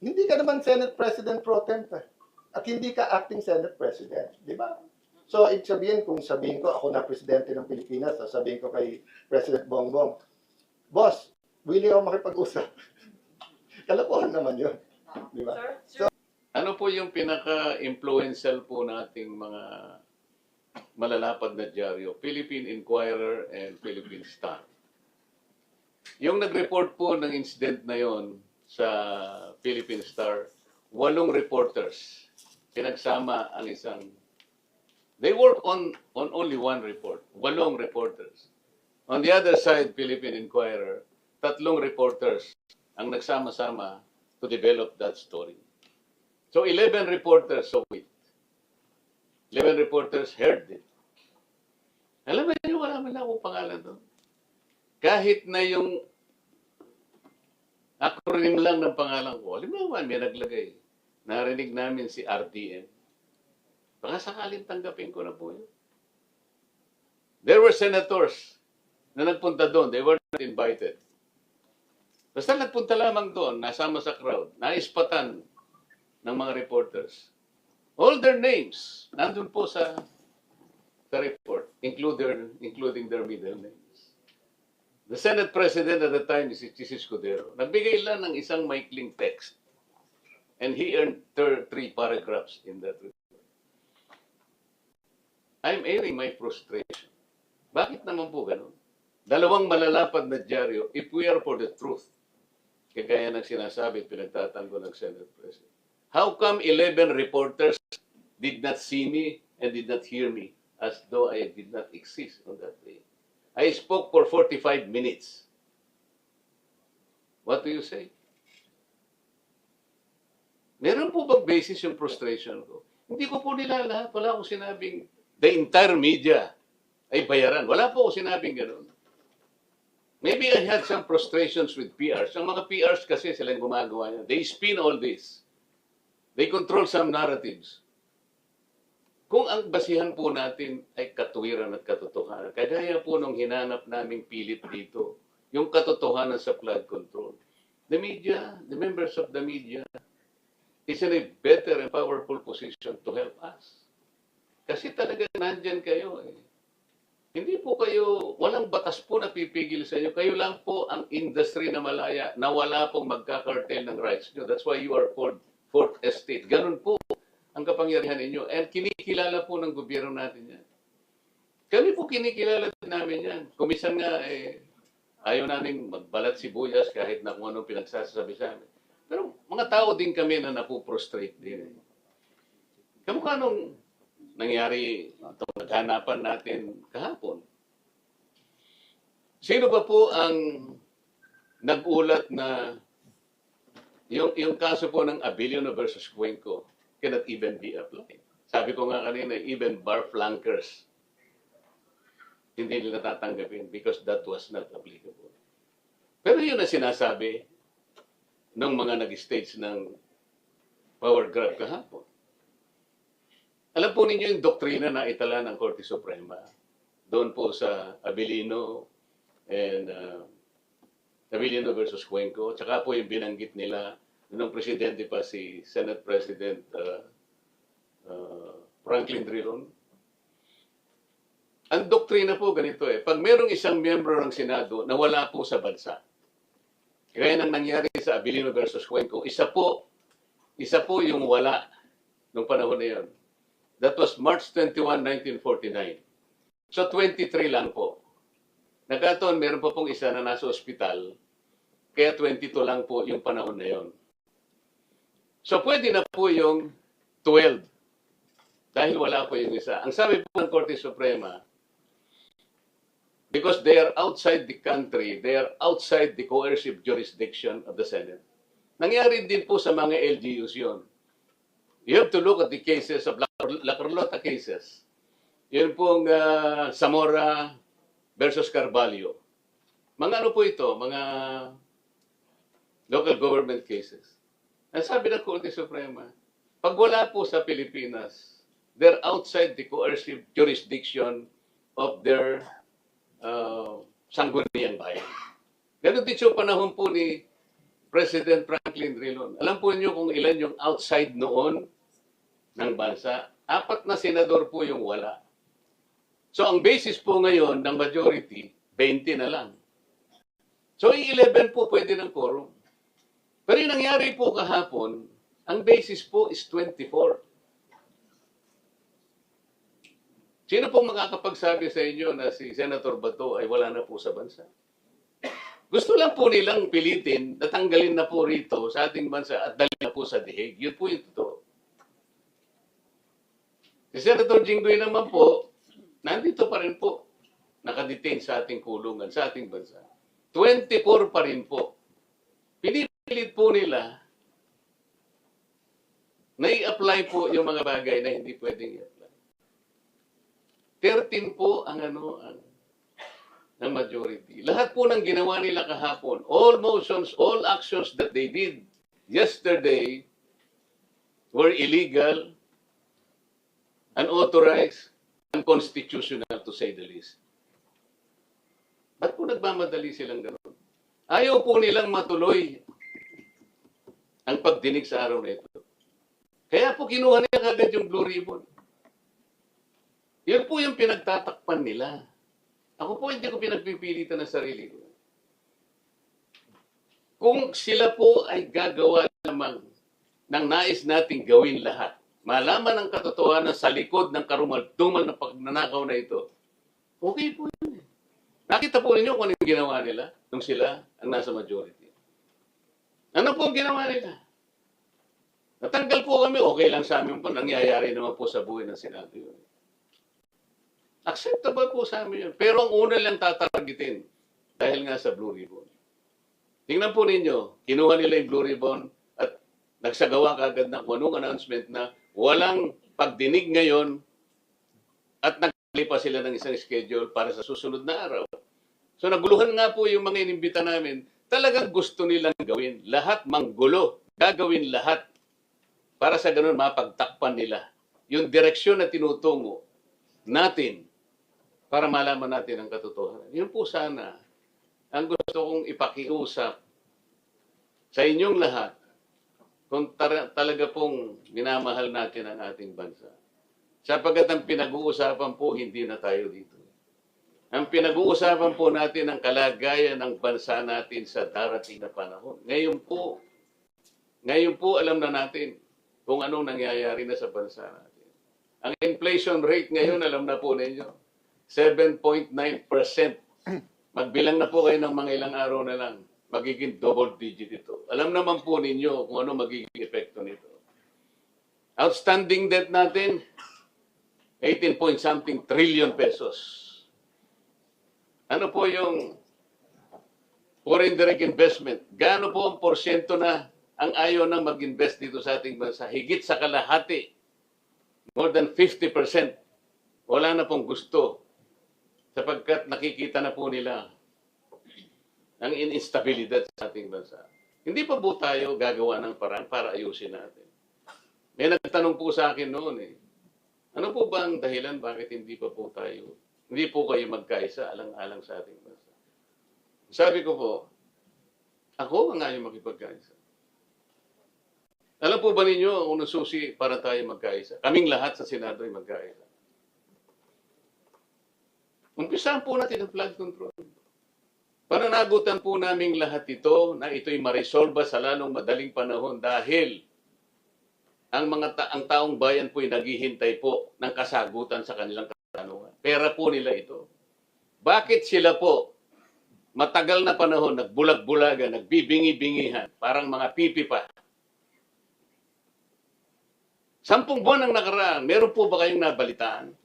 Hindi ka naman Senate President pro tempore. At hindi ka acting Senate President. Di ba? So, ibig sabihin, kung sabihin ko, ako na Presidente ng Pilipinas, sabihin ko kay President Bongbong, Boss, willing ako makipag-usap. Kalokohan naman yun. Di ba? So, Ano po yung pinaka-influential po nating mga malalapad na dyaryo? Philippine Inquirer and Philippine Star. Yung nag-report po ng incident na yon sa Philippine Star, 8 reporters. Pinagsama ang isang... They work on only one report. 8 reporters. On the other side, Philippine Inquirer, 3 reporters ang nagsama-sama to develop that story. So 11 reporters saw it. 11 reporters heard it. Alam mo niyo, wala man akong pangalan doon. Kahit na yung acronym lang ng pangalan ko, alam mo naman, may naglagay. Narinig namin si RTM. Baka sakaling tanggapin ko na po yun. There were senators na nagpunta doon. They were not invited. Basta nagpunta lamang doon, nasama sa crowd, naispatan ng mga reporters. All their names, nandun po sa report, including their middle names. The Senate President at the time, si Chis Escudero, nagbigay lang ng isang maikling text. And he earned 3 paragraphs in that report. I'm airing my frustration. Bakit naman po ganun? Dalawang malalapad na dyaryo, if we are for the truth, kagaya ng sinasabi, pinagtatanggol ng Senate President. How come 11 reporters did not see me and did not hear me as though I did not exist on that day? I spoke for 45 minutes. What do you say? Meron po bang basis yung frustration ko? Hindi ko po nila lahat. Wala akong sinabing the entire media ay bayaran. Wala po akong sinabing gano'n. Maybe I had some frustrations with PRs. Ang mga PRs kasi silang gumagawa niya. They spin all this. They control some narratives. Kung ang basihan po natin ay katuwiran at katotohanan, kagaya po nung hinanap naming pilit dito, yung katotohanan sa flood control. The media, the members of the media, is in a better and powerful position to help us. Kasi talaga nandyan kayo eh. Hindi po kayo, walang batas po na pipigil sa inyo. Kayo lang po ang industry na malaya na wala pong magkakartel ng rights nyo. That's why you are called Fourth Estate. Ganun po ang kapangyarihan ninyo. And kinikilala po ng gobyerno natin yan. Kami po kinikilala namin yan. Kumisan nga, ayaw namin magbalat sibuyas kahit na kung anong pinagsasabi sa amin. Pero mga tao din kami na napuprostrate din. Kamukha nung nangyari itong naghanapan natin kahapon. Sino ba po ang nag-ulat na yung kaso po ng Abilino versus Cuenco cannot even be applied? Sabi ko nga kanina, even bar flankers hindi nila tatanggapin because that was not applicable. Pero yun ang sinasabi ng mga nag-stage ng power grab kahapon. Alam po ninyo yung doktrina na itala ng Korte Suprema doon po sa Abilino and Abilino versus Cuenco. Tsaka po yung binanggit nila nung presidente pa si Senate President Franklin Drilon. Ang doktrina po ganito eh. Pag merong isang miyembro ng Senado na wala po sa bansa, kaya nang nangyari sa Abilino versus Cuenco, isa po yung wala nung panahon na yun. That was March 21, 1949. So 23 lang po. Nagkataon, meron pa pong isa na nasa ospital, kaya 22 lang po yung panahon na yun. So pwede na po yung 12 dahil wala po yung isa. Ang sabi po ng Korte Suprema, because they are outside the country, they are outside the coercive jurisdiction of the Senate. Nangyari din po sa mga LGUs yun. You have to look at the cases of La Carlota cases. Yun pong Zamora versus Carvalho. Mga ano po ito? Mga local government cases. Ang sabi ng Korte Suprema, pag wala po sa Pilipinas, they're outside the coercive jurisdiction of their sangguniang bayan. Ganun din sa panahon po ni President Franklin Drilon. Alam po niyo kung ilan yung outside noon ng bansa? 4 na senador po yung wala. So ang basis po ngayon ng majority, 20 na lang. So yung 11 po pwede ng quorum. Pero yung nangyari po kahapon, ang basis po is 24. Sino po makakapagsabi sa inyo na si Senator Bato ay wala na po sa bansa? Gusto lang po nilang pilitin na tanggalin na po rito sa ating bansa at dalhin na po sa dihig. Yun po yung totoo. Si Senator Jinggoy naman po, nandito pa rin po, nakadetain sa ating kulungan, sa ating bansa. 24 pa rin po. Pinipilit po nila na i-apply po yung mga bagay na hindi pwedeng i-apply. 13 po ang ng majority. Lahat po ng ginawa nila kahapon, all motions, all actions that they did yesterday were illegal, unauthorized, unconstitutional to say the least. Ba't po nagmamadali silang gano'n? Ayaw po nilang matuloy ang pagdinig sa araw na ito. Kaya po kinuha nila kagad yung Blue Ribbon. Yun po yung pinagtatakpan nila. Ako po hindi ko pinagpipilitan ng sarili ko. Kung sila po ay gagawa lamang ng nais nating gawin lahat, malaman ang katotohanan sa likod ng karumal-dumal na pagnanakaw na ito, okay po yun eh. Nakita po ninyo kung ano yung ginawa nila nung sila ang nasa majority. Ano po ang ginawa nila? Natanggal po kami, okay lang sa amin po, nangyayari naman po sa buhay ng Senado yun. Acceptable po sa amin yun. Pero ang una lang tatargetin dahil nga sa Blue Ribbon. Tingnan po ninyo, kinuha nila yung Blue Ribbon at nagsagawa kagad ng anong announcement na walang pagdinig ngayon at naglipa sila ng isang schedule para sa susunod na araw. So naguluhan nga po yung mga inimbita namin, talagang gusto nilang gawin. Lahat manggulo, gagawin lahat para sa ganun mapagtakpan nila yung direksyon na tinutungo natin para malaman natin ang katotohanan. Yun po sana ang gusto kong ipakiusap sa inyong lahat kung talaga pong minamahal natin ang ating bansa. Sapagat ang pinag-uusapan po, hindi na tayo dito. Ang pinag-uusapan po natin ang kalagayan ng bansa natin sa darating na panahon. Ngayon po alam na natin kung anong nangyayari na sa bansa natin. Ang inflation rate ngayon, alam na po ninyo, 7.9%. Magbilang na po kayo ng mga ilang araw na lang. Magiging double digit ito. Alam naman po ninyo kung ano magiging epekto nito. Outstanding debt natin, 18 point something trillion pesos. Ano po yung foreign direct investment? Gaano po ang porsyento na ang ayaw na mag-invest dito sa ating bansa? Higit sa kalahati. More than 50%. Wala na pong gusto. Sapagkat nakikita na po nila ang instabilidad sa ating bansa. Hindi pa po tayo gagawa ng paraan para ayusin natin. May nagtanong po sa akin noon ano po ba ang dahilan bakit hindi po kayo magkaisa alang-alang sa ating bansa? Sabi ko po, ako ang ayaw makipagkaisa. Alam po ba ninyo kung susi para tayo magkaisa? Kaming lahat sa Senado ay magkaisa. Umpisahan po natin ang flood control. Pananagutan po namin lahat ito na ito'y maresolba sa lalong madaling panahon dahil ang taong bayan po'y naghihintay po ng kasagutan sa kanilang katanungan. Pera po nila ito. Bakit sila po matagal na panahon nagbulag-bulagan, nagbibingi-bingihan, parang mga pipi pa? 10 buwan ang nakaraan, meron po ba kayong nabalitaan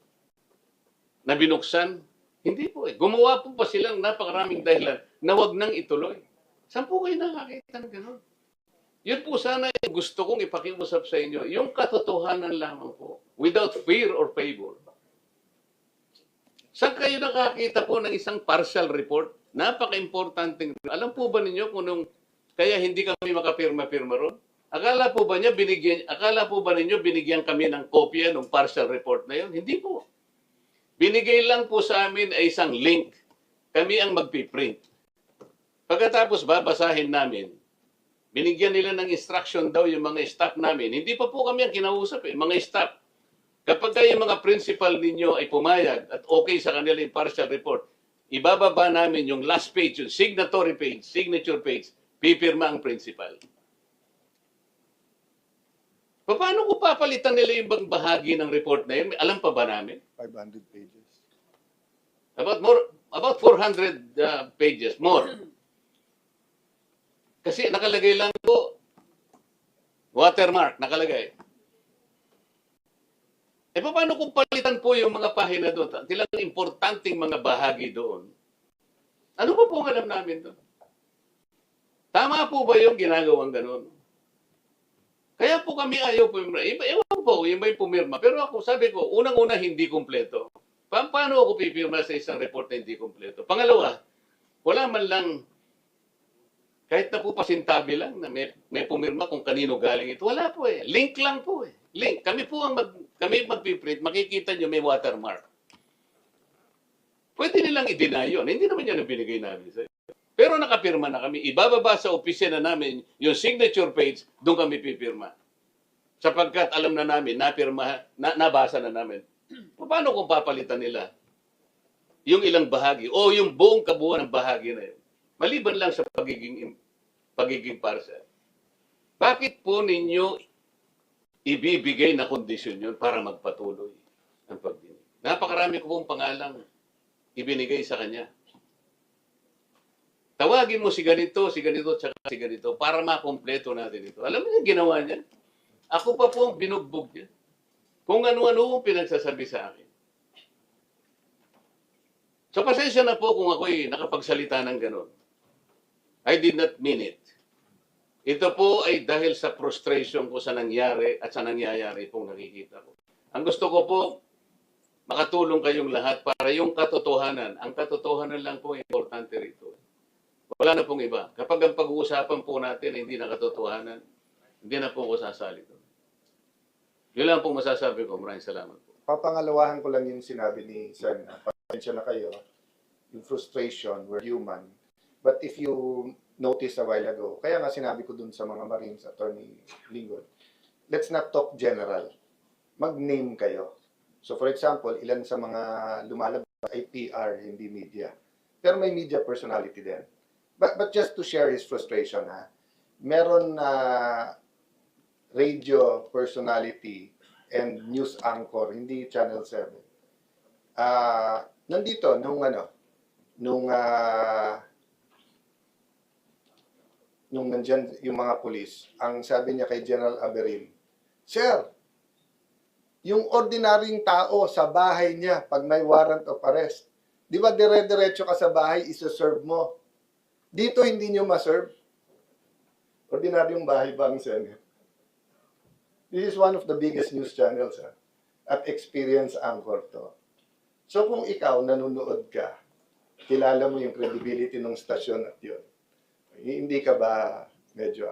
na binuksan? Hindi po eh. Gumawa po pa silang napakaraming dahilan na wag nang ituloy. Saan po kayo nakakita ng gano'n? Yun po sana yung gusto kong ipakiusap sa inyo. Yung katotohanan lamang po. Without fear or favor. Saan kayo nakakita po ng isang partial report? Napaka-importante. Alam po ba ninyo kung kaya hindi kami makapirma-pirma ron? Akala po ba ninyo binigyan kami ng kopya ng partial report na yun? Hindi po. Binigay lang po sa amin ay isang link. Kami ang magpiprint. Pagkatapos babasahin namin Binigyan nila ng instruction daw yung mga staff namin. Hindi pa po kami ang kinausap eh, mga staff. Kapag kayo mga principal ninyo ay pumayag at okay sa kanila yung partial report, ibababa namin yung last page, yung signatory page, signature page, pipirma ang principal. Paano ko papalitan nila yung ibang bahagi ng report na yun? Alam pa ba namin? 500 pages. About 400 pages, more. Kasi nakalagay lang po, watermark, nakalagay. Paano kung palitan po yung mga pahina doon? Tilang importanteng mga bahagi doon. Ano pa po ang alam namin doon? Tama po ba yung ginagawang ganun? Kaya po kami ayaw pumirma. Ewan po, yung may pumirma. Pero ako, sabi ko, unang-una hindi kumpleto. Paano ako pipirma sa isang report na hindi kumpleto? Pangalawa, wala man lang, kahit na po pasintabi lang na may pumirma kung kanino galing ito. Wala po eh. Link lang po eh. Link. Kami po ang magpiprint, makikita nyo may watermark. Pwede nilang i-deny yun. Hindi naman yan ang binigay namin sa'yo. Pero nakapirma na kami. Ibababa sa opisina namin yung signature page, doon kami pipirma. Sapagkat alam na namin, nabasa na namin. Paano kung papalitan nila yung ilang bahagi o yung buong kabuuan ng bahagi na yun? Maliban lang sa pagiging parcel. Bakit po ninyo ibibigay na kondisyon yun para magpatuloy ang pagdinig? Napakarami ko pong pangalang ibinigay sa kanya. Tawagin mo si ganito, tsaka si ganito, para makompleto natin ito. Alam mo yung ginawa niya? Ako pa po ang binugbog niya. Kung ano-ano ang pinagsasabi sa akin. So, pasensya na po kung ako'y nakapagsalita ng gano'n. I did not mean it. Ito po ay dahil sa frustration ko sa nangyari at sa nangyayari pong nakikita ko. Ang gusto ko po, makatulong kayong lahat para yung katotohanan. Ang katotohanan lang po importante rito. Wala na pong iba. Kapag ang pag-uusapan po natin hindi na katotohanan, hindi na po ako sasali doon. Yun lang pong masasabi ko. Maraming salamat po. Papangalawahan ko lang yung sinabi ni Sen. Pasensya na kayo. Yung frustration, we're human. But if you notice a while ago, kaya nga sinabi ko dun sa mga Marines, Attorney Lingod, let's not talk general. Mag-name kayo. So for example, ilan sa mga lumalabas ay PR, hindi media. Pero may media personality din. But just to share his frustration, meron na radio personality and news anchor, hindi Channel 7. Nandito, nung nandyan yung mga pulis, ang sabi niya kay General Aberim, Sir, yung ordinaryong tao sa bahay niya, pag may warrant of arrest, di ba dire-diretso ka sa bahay, isa-serve mo? Dito hindi nyo ma-serve. Ordinaryong bahay ba ang Senate? This is one of the biggest news channels at experienced anchor to. So kung ikaw nanonood ka, kilala mo yung credibility ng stasyon at yun, hindi ka ba medyo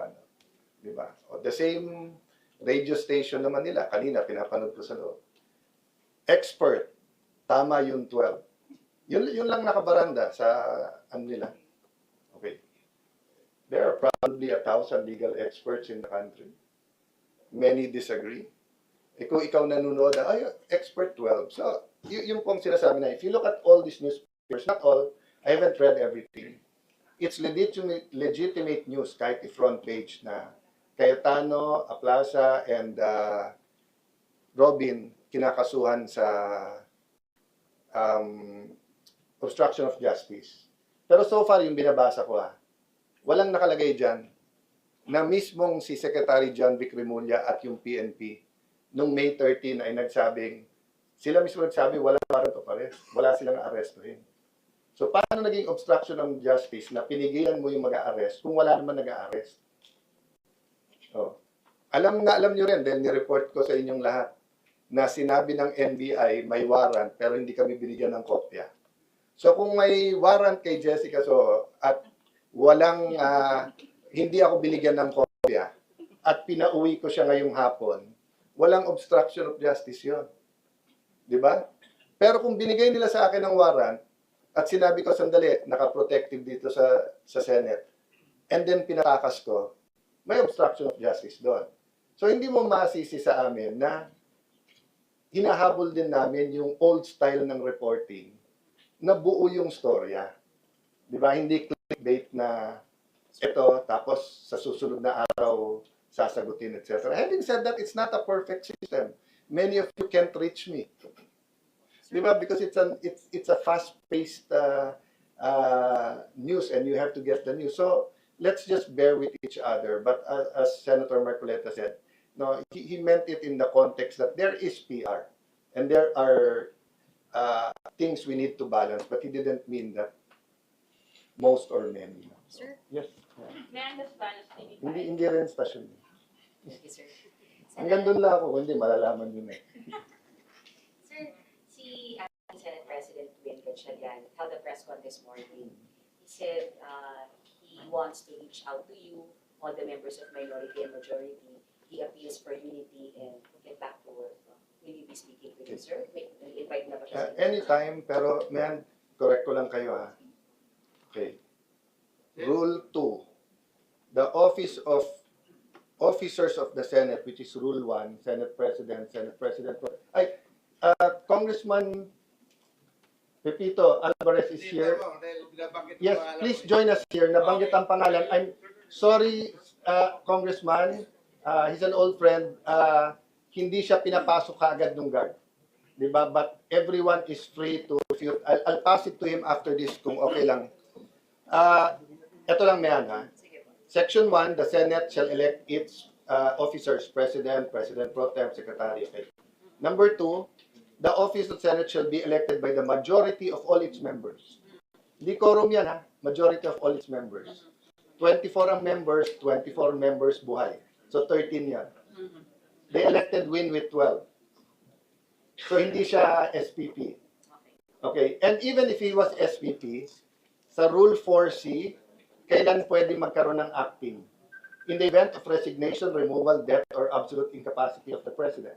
di ba? O the same radio station naman nila, kanina pinapanood ko sa loob. Expert, tama yung 12. Yun lang nakabaranda sa nila. Okay. There are probably 1,000 legal experts in the country. Many disagree. Kung ikaw nanonood, expert 12. So, yung pong sinasabi na, if you look at all these newspapers, not all, I haven't read everything. It's legitimate news, kahit i-front page na Cayetano, Aplaza, and Robin kinakasuhan sa obstruction of justice. Pero so far, yung binabasa ko walang nakalagay dyan na mismong si Secretary John Vic Remulla at yung PNP nung May 13 ay nagsabing, sila mismo nagsabi, walang warrant of arrest. Wala silang arestuhin. So, paano naging obstruction of justice na pinigilan mo yung mag-a-arrest kung wala naman nag-a-arrest? Oh. Alam nyo rin, dahil ni-report ko sa inyong lahat, na sinabi ng NBI may warrant pero hindi kami binigyan ng kopya. So, kung may warrant kay Jessica So at walang, hindi ako binigyan ng kopya at pinauwi ko siya ngayong hapon, walang obstruction of justice yon, di ba? Pero kung binigay nila sa akin ng warrant, at sinabi ko, sandali, nakaprotective dito sa Senate, and then pinatakas ko, may obstruction of justice doon. So hindi mo masisi sa amin na hinahabol din namin yung old style ng reporting na buo yung storya. Di ba? Hindi clickbait na ito, tapos sa susunod na araw sasagutin, etc. Having said that, it's not a perfect system. Many of you can't reach me. Di ba? Because it's a fast-paced news and you have to get the news. So let's just bear with each other. But as Senator Marcoleta said, no, he meant it in the context that there is PR and there are things we need to balance, but he didn't mean that most or many. Sir, Yes. may I understand as TV5? Hindi rin station. Thank you, sir. Hanggang doon lang ako, hindi malalaman yun eh. Sir, si acting Senate President Win Gatchalian held a press con this morning. He said he wants to reach out to you, all the members of minority and majority. He appeals for unity and to get back to work. Will you be speaking with him, sir? Invite na ba siya? Anytime, pero man, correct ko lang kayo ha. Okay. Rule 2. The office of officers of the Senate, which is Rule 1, Senate President, Congressman Pepito Alvarez is here. Yes, please join us here. Nabanggit ang pangalan. I'm sorry, Congressman. He's an old friend. Hindi siya pinapasok kaagad ng guard. Diba? But everyone is free to, I'll pass it to him after this kung okay lang. Ito lang mayan ha. Section 1, the Senate shall elect its officers, President, President Pro Tem, Secretary. Okay. Number 2, the office of Senate shall be elected by the majority of all its members. Hindi quorum yan ha, majority of all its members. 24 ang members, 24 members buhay. So 13 yan. They elected Win with 12. So hindi siya SPP. Okay, and even if he was SPP, sa Rule 4C, kailan pwede magkaroon ng acting? In the event of resignation, removal, death, or absolute incapacity of the President.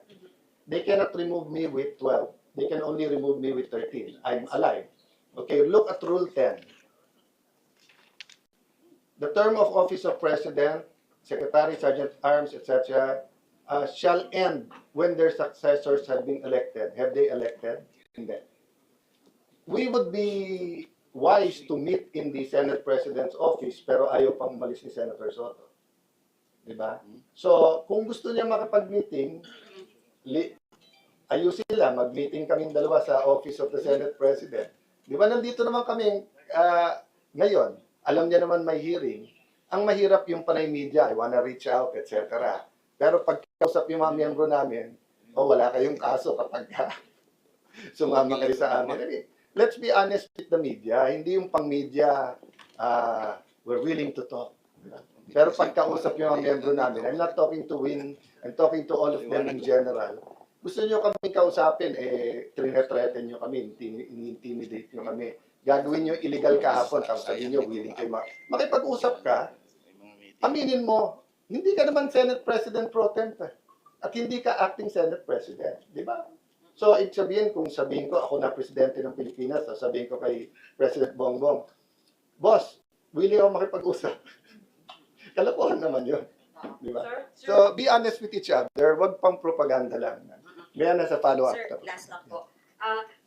They cannot remove me with 12. They can only remove me with 13. I'm alive. Okay, look at Rule 10. The term of office of President, Secretary, Sergeant at Arms, etc., shall end when their successors have been elected. Have they elected? Hindi. We would be wise to meet in the Senate President's office, pero ayaw pang umalis ni Senator Soto. Diba? So, kung gusto niya makapag-meeting, ayusin nila, mag-meeting kaming dalawa sa Office of the Senate President. Diba, nandito naman kami ngayon, alam niya naman may hearing. Ang mahirap yung panay media, I wanna reach out, etc. Pero pag kausap yung mga miyembro namin, wala kayong kaso kapag sumama kayo sa amin. Let's be honest with the media. Hindi yung pang-media, we're willing to talk. Pero pag kausap yung mga miyembro namin, I'm not talking to Win, I'm talking to all of them in general. Gusto nyo kami kausapin, threaten nyo kami, ini-intimidate nyo kami. Gagawin nyo illegal kahapon, tapos sabihin nyo, willing kayo makipag-usap ka, aminin mo, hindi ka naman Senate President Pro Tem at hindi ka acting Senate President, di ba? So, ibig sabihin, kung sabihin ko, ako na Presidente ng Pilipinas, sabihin ko kay President Bongbong, Boss, willing ako makipag-usap. Kalokohan naman yun. Di ba? So, be honest with each other, wag pang propaganda lang. May nasa follow-up. Sir, last lang po.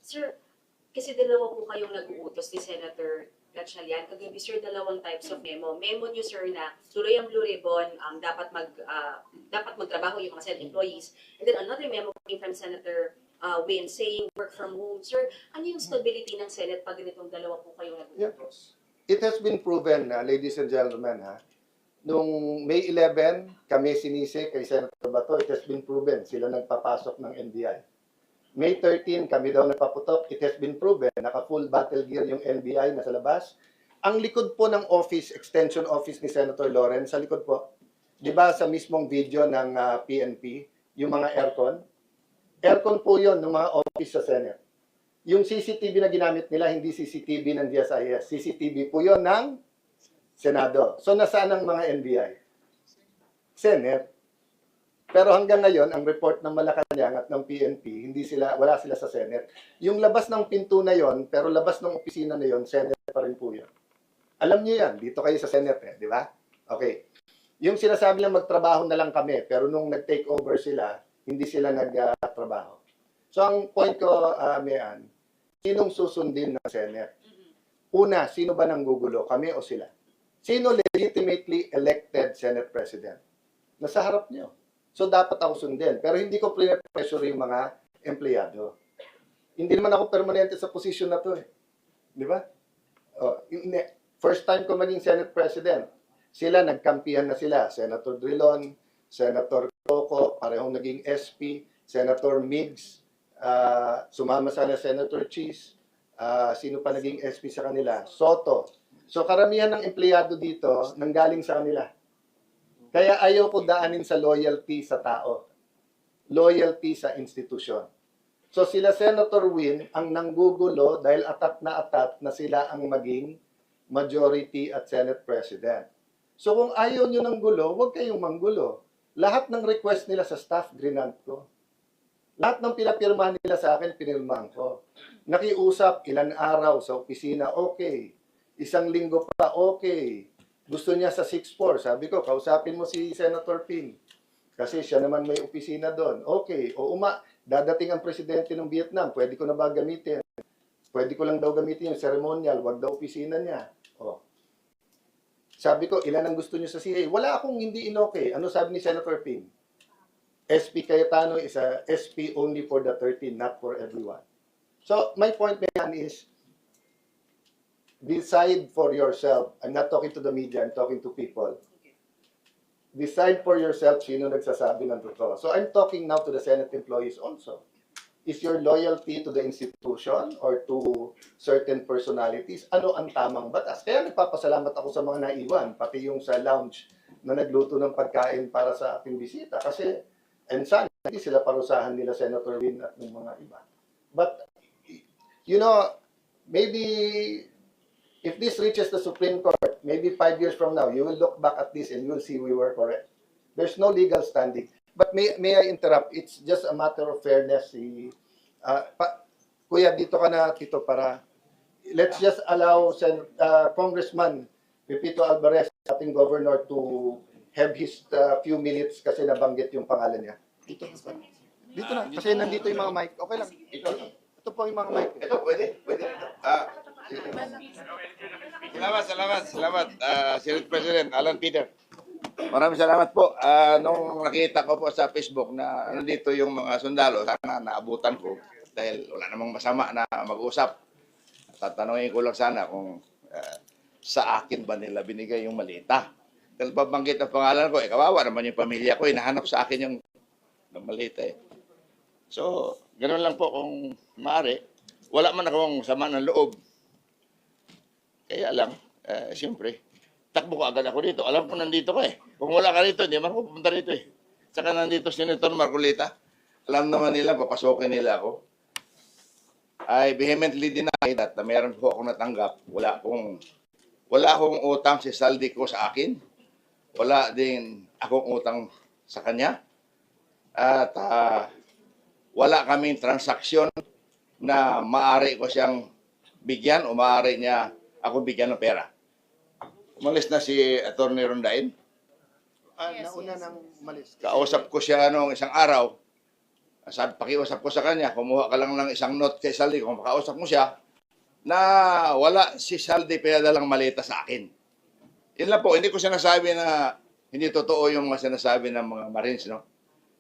Sir, kasi dalawa po kayong nag-uutos ni Senator Gatchalian. Kagabi, sir, dalawang types of memo. Memo niyo, sir, na tuloy ang Blue Ribbon, dapat magtrabaho yung mga Senate employees. And then another memo came from Senator Win saying work from home. Sir, ano yung stability ng Senate pag ganitong dalawa po kayong nag-uutos? It has been proven, ladies and gentlemen, nung May 11, kami sinisi kay Senator Bato, it has been proven, sila nagpapasok ng NBI. May 13, kami daw nagpaputok, it has been proven, naka-full battle gear yung NBI nasa labas. Ang likod po ng office, extension office ni Senator Lawrence, sa likod po, di ba sa mismong video ng PNP, yung mga aircon? Aircon po yun ng mga office sa Senate. Yung CCTV na ginamit nila, hindi CCTV ng DSIS. CCTV po yun ng Senado. So, nasaan ang mga NBI? Senate. Pero hanggang ngayon, ang report ng Malacanang at ng PNP, wala sila sa Senate. Yung labas ng pinto na yon, pero labas ng opisina na yon, Senate pa rin po yun. Alam niyo yan, dito kayo sa Senate, di ba? Okay. Yung sinasabi lang magtrabaho na lang kami, pero nung nag-take over sila, hindi sila nagtrabaho. So ang point ko, Mayan, sinong susundin ng Senate? Una, sino ba nanggugulo? Kami o sila? Sino legitimately elected Senate President? Nasa harap niyo. So dapat ako sundin. Pero hindi ko pressure yung mga empleyado. Hindi naman ako permanente sa posisyon na to eh. Di ba? First time ko maging Senate President. Sila, nagkampihan na sila. Senator Drilon, Senator Coco, parehong naging SP, Senator Migs, sumama sana Senator Cheese, sino pa naging SP sa kanila? Soto. So karamihan ng empleyado dito nanggaling sa kanila. Kaya ayaw ko daanin sa loyalty sa tao. Loyalty sa institusyon. So sila Senator Win ang nanggugulo dahil atat na sila ang maging majority at Senate President. So kung ayaw nyo ng gulo, huwag kayong manggulo. Lahat ng request nila sa staff, grinant ko. Lahat ng pinapirmahan nila sa akin, pinirmahan ko. Nakiusap, ilan araw sa opisina, okay. Isang linggo pa, okay. Gusto niya sa 6-4. Sabi ko, kausapin mo si Senator Ping. Kasi siya naman may opisina doon. Okay. O dadating ang presidente ng Vietnam. Pwede ko na ba gamitin? Pwede ko lang daw gamitin yung ceremonial. Wag daw opisina niya. O. Sabi ko, ilan ang gusto niyo sa CA? Wala akong hindi inoke. Ano sabi ni Senator Ping? SP Cayetano is a SP only for the 13, not for everyone. So, my point is, decide for yourself. I'm not talking to the media, I'm talking to people. Decide for yourself sino nagsasabi ng totoo. So I'm talking now to the Senate employees also. Is your loyalty to the institution or to certain personalities? Ano ang tamang batas? Kaya nagpapasalamat ako sa mga naiwan, pati yung sa lounge na nagluto ng pagkain para sa aking bisita. Kasi, and sana, hindi sila parusahan nila Senator Win at ng mga iba. But, you know, maybe if this reaches the Supreme Court, maybe 5 years from now, you will look back at this and you will see we were correct. There's no legal standing. But may I interrupt? It's just a matter of fairness. Kuya, dito ka na, Tito, para let's just allow Congressman Pepito Alvarez, ating governor, to have his few minutes kasi nabanggit yung pangalan niya. Dito na, kasi nandito yung mga mic. Okay lang. Ito po yung mga mic. Ito, pwede. Salamat, Senate President Alan Peter. Maraming salamat po. Nung nakita ko po sa Facebook na nandito yung mga sundalo, sana naabutan ko dahil wala namang masama na mag-usap. Tatanungin ko lang sana kung sa akin ba nila binigay yung malita. Dahil pabanggit ang pangalan ko, kawawa naman yung pamilya ko, hinahanap sa akin yung malita eh. So, ganoon lang po kung maaari. Wala man akong sama ng loob. Kaya lang, siyempre, takbo ko agad ako dito. Alam ko nandito ka eh. Kung wala ka rito, hindi man ako pupunta rito eh. Saka nandito si Senator Marcolita. Alam naman nila, papasokin nila ako. I vehemently deny that na meron po akong natanggap. Wala akong utang si Saldi ko sa akin. Wala din akong utang sa kanya. At wala kaming transaksyon na maaari ko siyang bigyan o maaari niya ako bigyan ng pera. Umalis na si Atty. Rondain. Nauna nang malis. Kausap ko siya noong isang araw. Pakiusap ko sa kanya, kumuha ka lang ng isang note kay Saldi kung makausap mo siya, na wala si Saldi pinadalang malita sa akin. Yun lang po, hindi ko sinasabi na hindi totoo yung mga sinasabi ng mga Marines, no?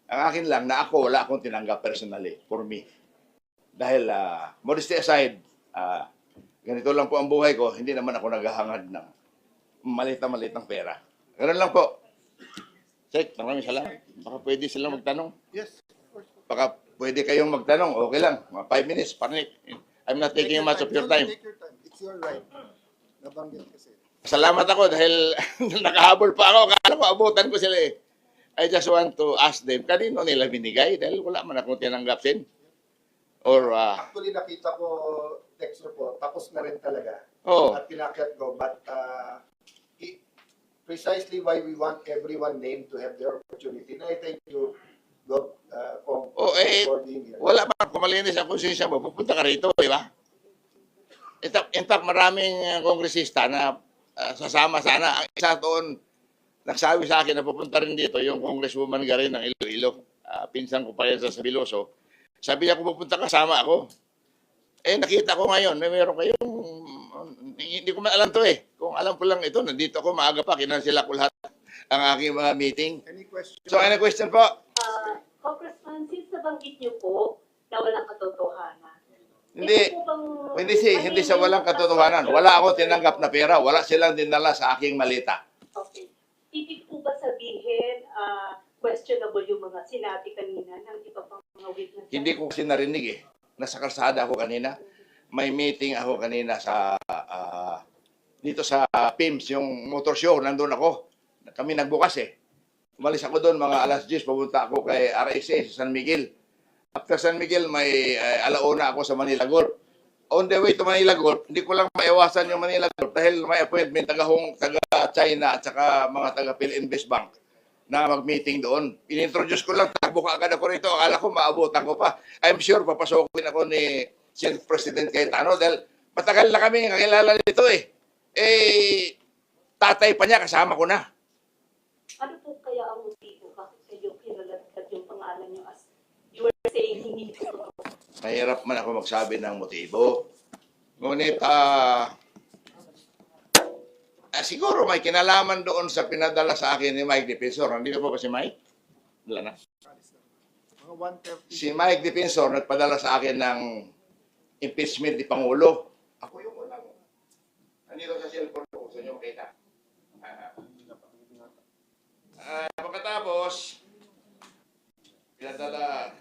Ang akin lang na ako, wala akong tinanggap personally for me. Dahil, modesty aside, ganito lang po ang buhay ko, hindi naman ako naghahangad ng malita-malitang pera. Ganun lang po. Check, maraming salamat. Baka pwede silang magtanong. Yes. Baka pwede kayong magtanong, okay lang, mga 5 minutes, panic. I'm not taking much of your time. Take your time. It's your right. Nabanggit kasi. Salamat ako dahil nakahabol pa ako, kala ko abutan ko sila eh. I just want to ask them, kanino nila binigay? Dahil wala man akong tinanggap sin. Or, Actually, nakita ko text report, tapos na rin talaga. oh, At pinakyat ko, but precisely why we want everyone named to have their opportunity. And I thank you, Gov, for being here. wala man, kumalinis ang konsensya mo, pupunta ka rito, di ba? In fact, maraming kongresista na sasama sana. Ang isa doon, nagsabi sa akin na pupunta rin dito yung Congresswoman Garin ng Iloilo. Pinsan ko pa yan sa Sabiloso. Sabi niya kung pupunta kasama ako. Eh, nakita ko ngayon, meron kayong, hindi ko man alam to eh. Kung alam ko lang ito, nandito ako maaga pa, kinansila ko lahat ang aking mga meeting. Any question? So, any question po? Congressman, since nabanggit niyo po na walang katotohanan. Hindi, ito po bang- hindi sa walang katotohanan. Wala ako tinanggap na pera. Wala silang dinala sa aking malita. Okay. Ibig po ba sabihin, questionable yung mga sinabi kanina ng iba pang mga witnesses? Hindi ko kasi narinig eh. Nasa kalsada ako kanina. May meeting ako kanina sa dito sa PIMS, yung motor show. Nandun ako. Kami nagbukas eh. Umalis ako doon mga alas 10. Pupunta ako kay RSA sa San Miguel. After San Miguel, may alauna ako sa Manila Golf. On the way to Manila Golf, hindi ko lang maiwasan yung Manila Golf dahil may appointment taga-China at saka mga taga-Philinvest Bank na mag-meeting doon. In-introduce ko lang, takbo ka agad ako rito. Akala ko maabutan ko pa. I'm sure papasokin ako ni Senate President Cayetano dahil matagal na kami kakilala nito eh. Eh, tatay pa niya, kasama ko na. Ano po kaya ang motibo? Bakit kayo kinalatag yung pangalan niyo as you were saying hindi po totoo? Mahirap man ako magsabi ng motibo. Ngunit, siguro may kinalaman doon sa pinadala sa akin ni Mike Defensor. Nandito po ba si Mike? Wala na. Mga 130. Si Mike Defensor nagpadala sa akin ng impeachment ni Pangulo. Ako yung unang. Nandito sa cellphone ko. Gusto nyo makita? Pagkatapos, pinadala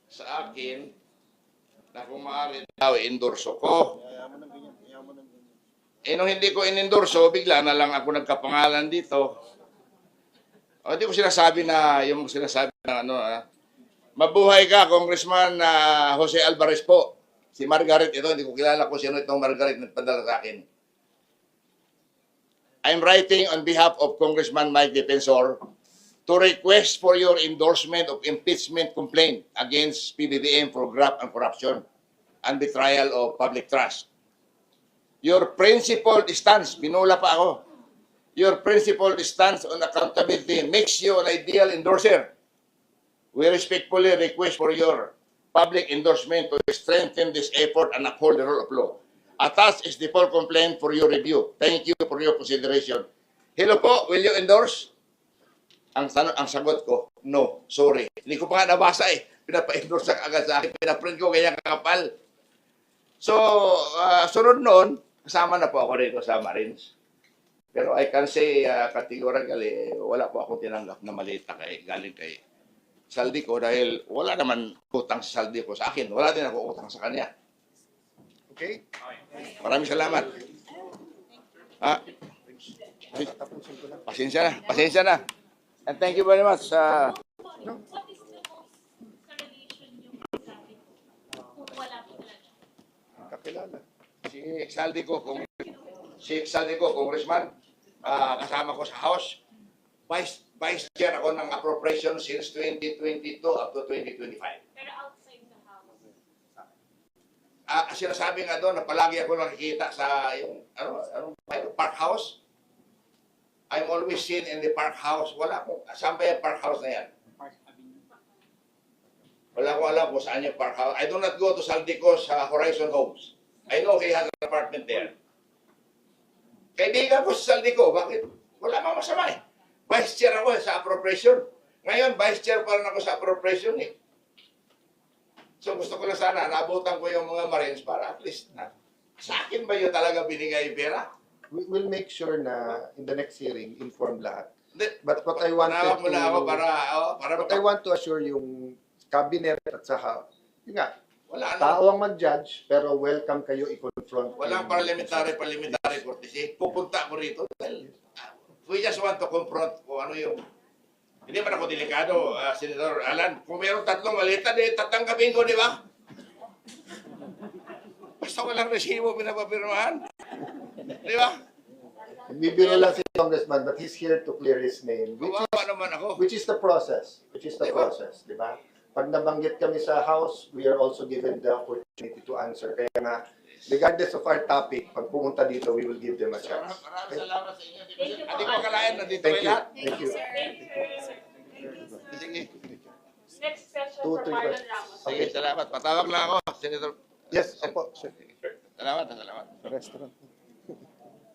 sa akin na kung maaari daw endorso ko. Eh, nung hindi ko inendorso, bigla na lang ako nagkapangalan dito. O, hindi ko sinasabi na, yung sinasabi na ano, mabuhay ka, Congressman Jose Alvarez po. Si Margaret ito, hindi ko kilala kung sino itong Margaret na nagpadala sa akin. I'm writing on behalf of Congressman Mike Defensor to request for your endorsement of impeachment complaint against PBBM for graft and corruption and betrayal of public trust. Your principled stance, pinula pa ako, your principled stance on accountability makes you an ideal endorser. We respectfully request for your public endorsement to strengthen this effort and uphold the rule of law. Attached is the full complaint for your review. Thank you for your consideration. Hello po, will you endorse? Ang sagot ko, no, sorry. Hindi ko pa nga nabasa eh. Pinapa-endorse agad sa akin. Pinaprint ko kaya kakapal. So, sunod noon, kasama na po ako rito sa Marines. Pero I can say categorically, wala po akong tinanggap na malita galing kay saldi ko dahil wala naman utang sa saldi ko sa akin. Wala din ako utang sa kanya. Okay? Maraming salamat. Tapusin ko lang. Pasensya na. And thank you very much. What is the most sa relation yung sabi kung wala po talaga? Kakilala. Si Saldi ko, Congressman, kasama ko sa House. Vice Chair ako ng appropriation since 2022 up to 2025. Pero outside the house. Sinasabi nga doon na palagi ako nakikita sa yung Park House. I'm always seen in the Park House. Wala akong, saan ba yung Park House na yan? Wala akong alam kung saan yung Park House. I do not go to Saldico's Horizon Homes. I know he has an apartment there. Kaibigan ko sa Saldico, bakit? Wala mang masama eh. Vice Chair ako sa appropriation. Ngayon, Vice Chair pa rin ako sa appropriation eh. So gusto ko na sana, naabutan ko yung mga Marines para at least sa akin ba yun talaga binigay yung pera? We'll make sure na in the next hearing, inform lahat. Hindi. But what I wanted Panawag mo na ako to... para What I want to assure yung cabinet at sa House, yun nga, wala na. tao ang mag-judge, pero welcome kayo i-confront. Walang parliamentary courtesy. Pupunta ako rito dahil we just want to confront kung ano yung... Hindi man ako delikado, Senator Alan. Kung mayroong tatlong malita, tatanggapin ko, di ba? Basta walang resibo pinapapirmahan. Di ba? Bibiro lang si Congressman, but he's here to clear his name. Kawawa naman ako. Which is the process. Diba? Di ba? Pag nabanggit kami sa House, we are also given the opportunity to answer. Kaya nga, regardless of our topic, pag pumunta dito, we will give them a chance. Maraming salamat sa inyo. Thank you po. Hindi ko akalain na dito Thank kayo you. lahat. Thank you. Thank you. Sige. Next question Two, from three Marlon questions. Ramos. Sige, salamat. Patawag lang ako, Senator. Yes, opo. Sir. Salamat, salamat. Restaurant.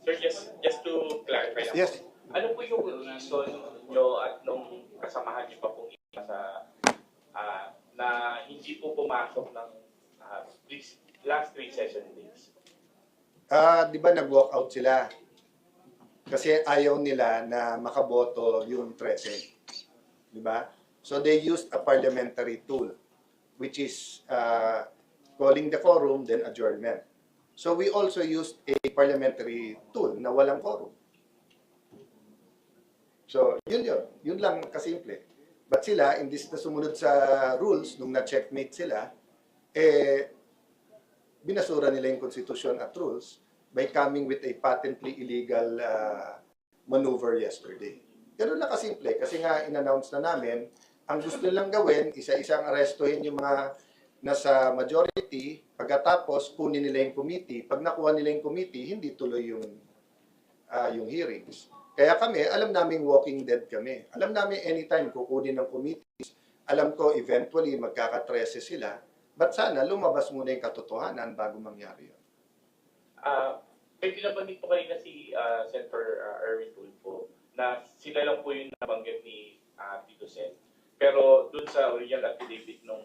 Sir, just to clarify lang Yes. po, ano po yung reason nyo at nung kasamahan nyo pa pong iba sa na hindi po pumasok ng last 3 session days? Di ba nag-walk out sila? Kasi ayaw nila na makaboto yung 13. Di ba? So they used a parliamentary tool, which is calling the quorum, then adjournment. So we also used a parliamentary tool na walang quorum. So yun yun. Yun lang kasimple. But sila, imbis na sumunod sa rules, nung na-checkmate sila, binasura nila yung constitution at rules by coming with a patently illegal maneuver yesterday. Ganun lang kasimple. Kasi nga, in-announce na namin, ang gusto nilang gawin, isa-isang arestuhin yung mga nasa majority, pagkatapos kunin nila yung committee. Pag nakuha nila yung committee, hindi tuloy yung hearings. Kaya kami, alam namin walking dead kami. Alam namin anytime kukunin ng committees, alam ko eventually magkaka-13 sila, but sana lumabas muna yung katotohanan bago mangyari yun. May binabanggit po kanina si Senator Erwin Tulfo na sila lang po yung nabanggit ni Tito Sen. Pero dun sa original affidavit ng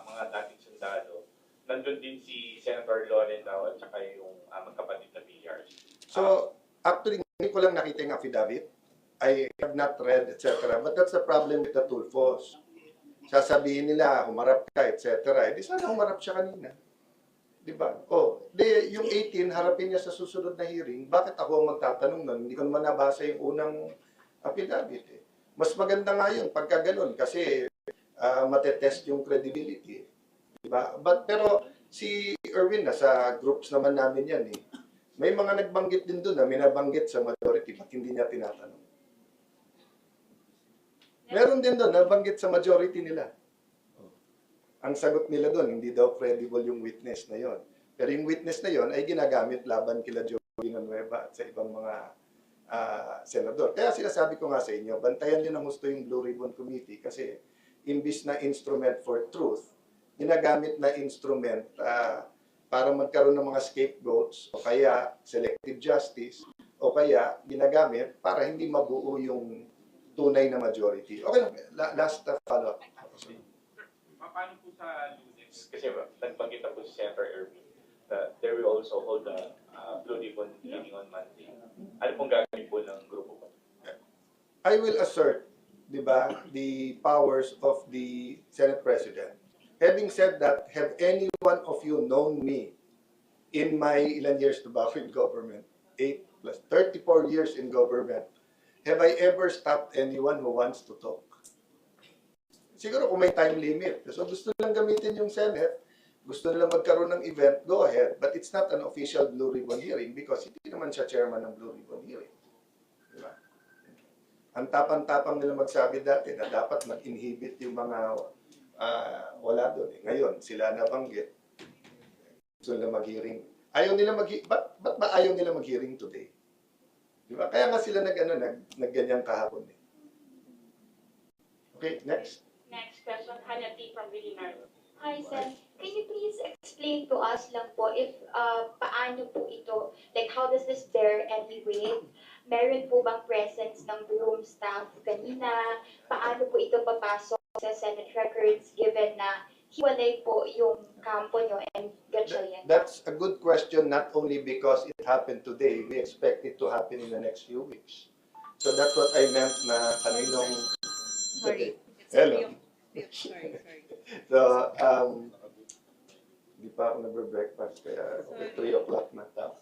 mga dating sundalo, nandun din si Senator Loren daw at saka yung magkapatid na Villar. So, actually, hindi ko lang nakita yung affidavit. I have not read, etc. But that's the problem with the Tulfos. Sasabihin nila, humarap ka, etc. Di sana humarap siya kanina. Di ba? Yung 18, harapin niya sa susunod na hearing. Bakit ako ang magtatanong nun? Hindi ko naman nabasa yung unang affidavit. Mas maganda nga yun pagka ganun kasi matetest yung credibility. Di ba? Pero si Erwin, nasa groups naman namin yan eh. May mga nagbanggit din doon na minabanggit sa majority, ba't hindi niya tinatanong? Meron din doon, nabanggit sa majority nila. Ang sagot nila doon, hindi daw credible yung witness na yon. Pero yung witness na yon ay ginagamit laban kila Joey Villanueva at sa ibang mga senador. Kaya sinasabi ko nga sa inyo, bantayan niyo ng gusto yung Blue Ribbon Committee kasi imbis na instrument for truth, ginagamit na instrument para magkaroon ng mga scapegoats o kaya selective justice o kaya ginagamit para hindi mabuo yung tunay na majority. Okay lang, last follow-up. Paano po sa Lunes? Kasi nagbanggit na po si Senator Erwin that they will also hold a Blue Ribbon meeting on Monday. Ano pong gagawin po ng grupo po? I will assert, di ba, the powers of the Senate President. Having said that, have any one of you known me in my ilan years to back in government? 8 plus 34 years in government. Have I ever stopped anyone who wants to talk? Siguro kung may time limit. So gusto nilang gamitin yung Senate, gusto nilang magkaroon ng event, go ahead. But it's not an official Blue Ribbon hearing because hindi naman siya chairman ng Blue Ribbon hearing. Diba? Ang tapang-tapang nila magsabi dati na dapat mag-inhibit yung mga wala doon. Ngayon, sila nabanggit. Gusto nila mag-hearing. Ayaw nila ba't ba ayaw nila mag-hearing today? Diba? Kaya nga sila nag-ganyan kahapon. Okay, next. Next question, Hannah T. from Villinaro. Hi, Sen. Can you please explain to us lang po if paano po ito, like how does this bear any weight? Meron po bang presence ng room staff kanina? Paano po ito papasok sa Senate records given na hiwalay po yung kampo nyo and Gatchalian? That's a good question, not only because it happened today, we expect it to happen in the next few weeks. So that's what I meant na kaninong... Sorry. Hello. Sorry. So, hindi pa ako nagbe-breakfast, kaya 3 o'clock na tao.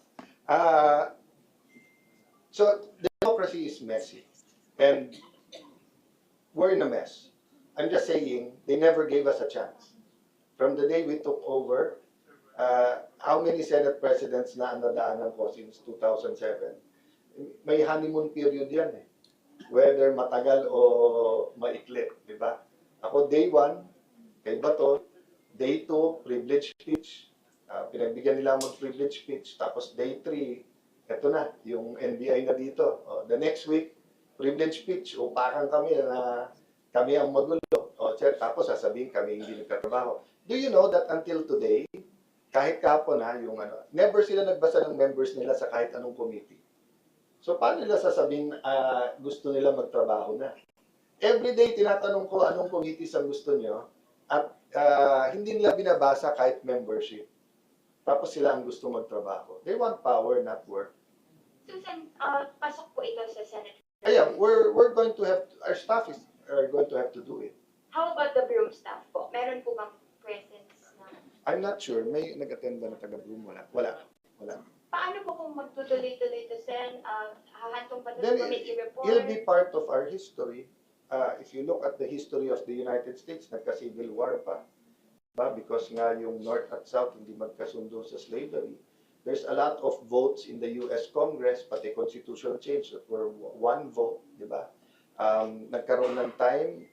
So, democracy is messy. And we're in a mess. I'm just saying, they never gave us a chance. From the day we took over, how many Senate presidents na ang nadaanan ko since 2007? May honeymoon period yan eh. Whether matagal o maikli, di ba? Ako day 1, kay Bato, day 2, privilege speech. Pinagbigyan nila mag-privilege speech, tapos day 3, eto na, yung NBI na dito. The next week, privilege speech, upakan kami na kami ang magulo. Tapos sasabihin kami hindi nagtatrabaho. Do you know that until today, kahit kahapon yung never sila nagbasa ng members nila sa kahit anong committee. So paano nila sasabihin gusto nila magtrabaho na? Everyday tinatanong ko anong committees ang gusto nyo at hindi nila binabasa kahit membership. Tapos sila ang gusto magtrabaho. They want power, not work. Susan, pasok po ito sa Senate. Kaya we're going to have, our staff are going to have to do it. How about the broom staff po? Meron po bang presence na? I'm not sure. May nag-attend ba na taga-Bloom? Wala. Paano po kung magtutuloy-tuloy ito, Sen? Hahantong pa ito Then sa committee report? it'll be part of our history. If you look at the history of the United States, nagka-civil war pa. Because nga yung North at South hindi magkasundo sa slavery. There's a lot of votes in the US Congress, pati constitutional change that were one vote, di ba? Nagkaroon ng time,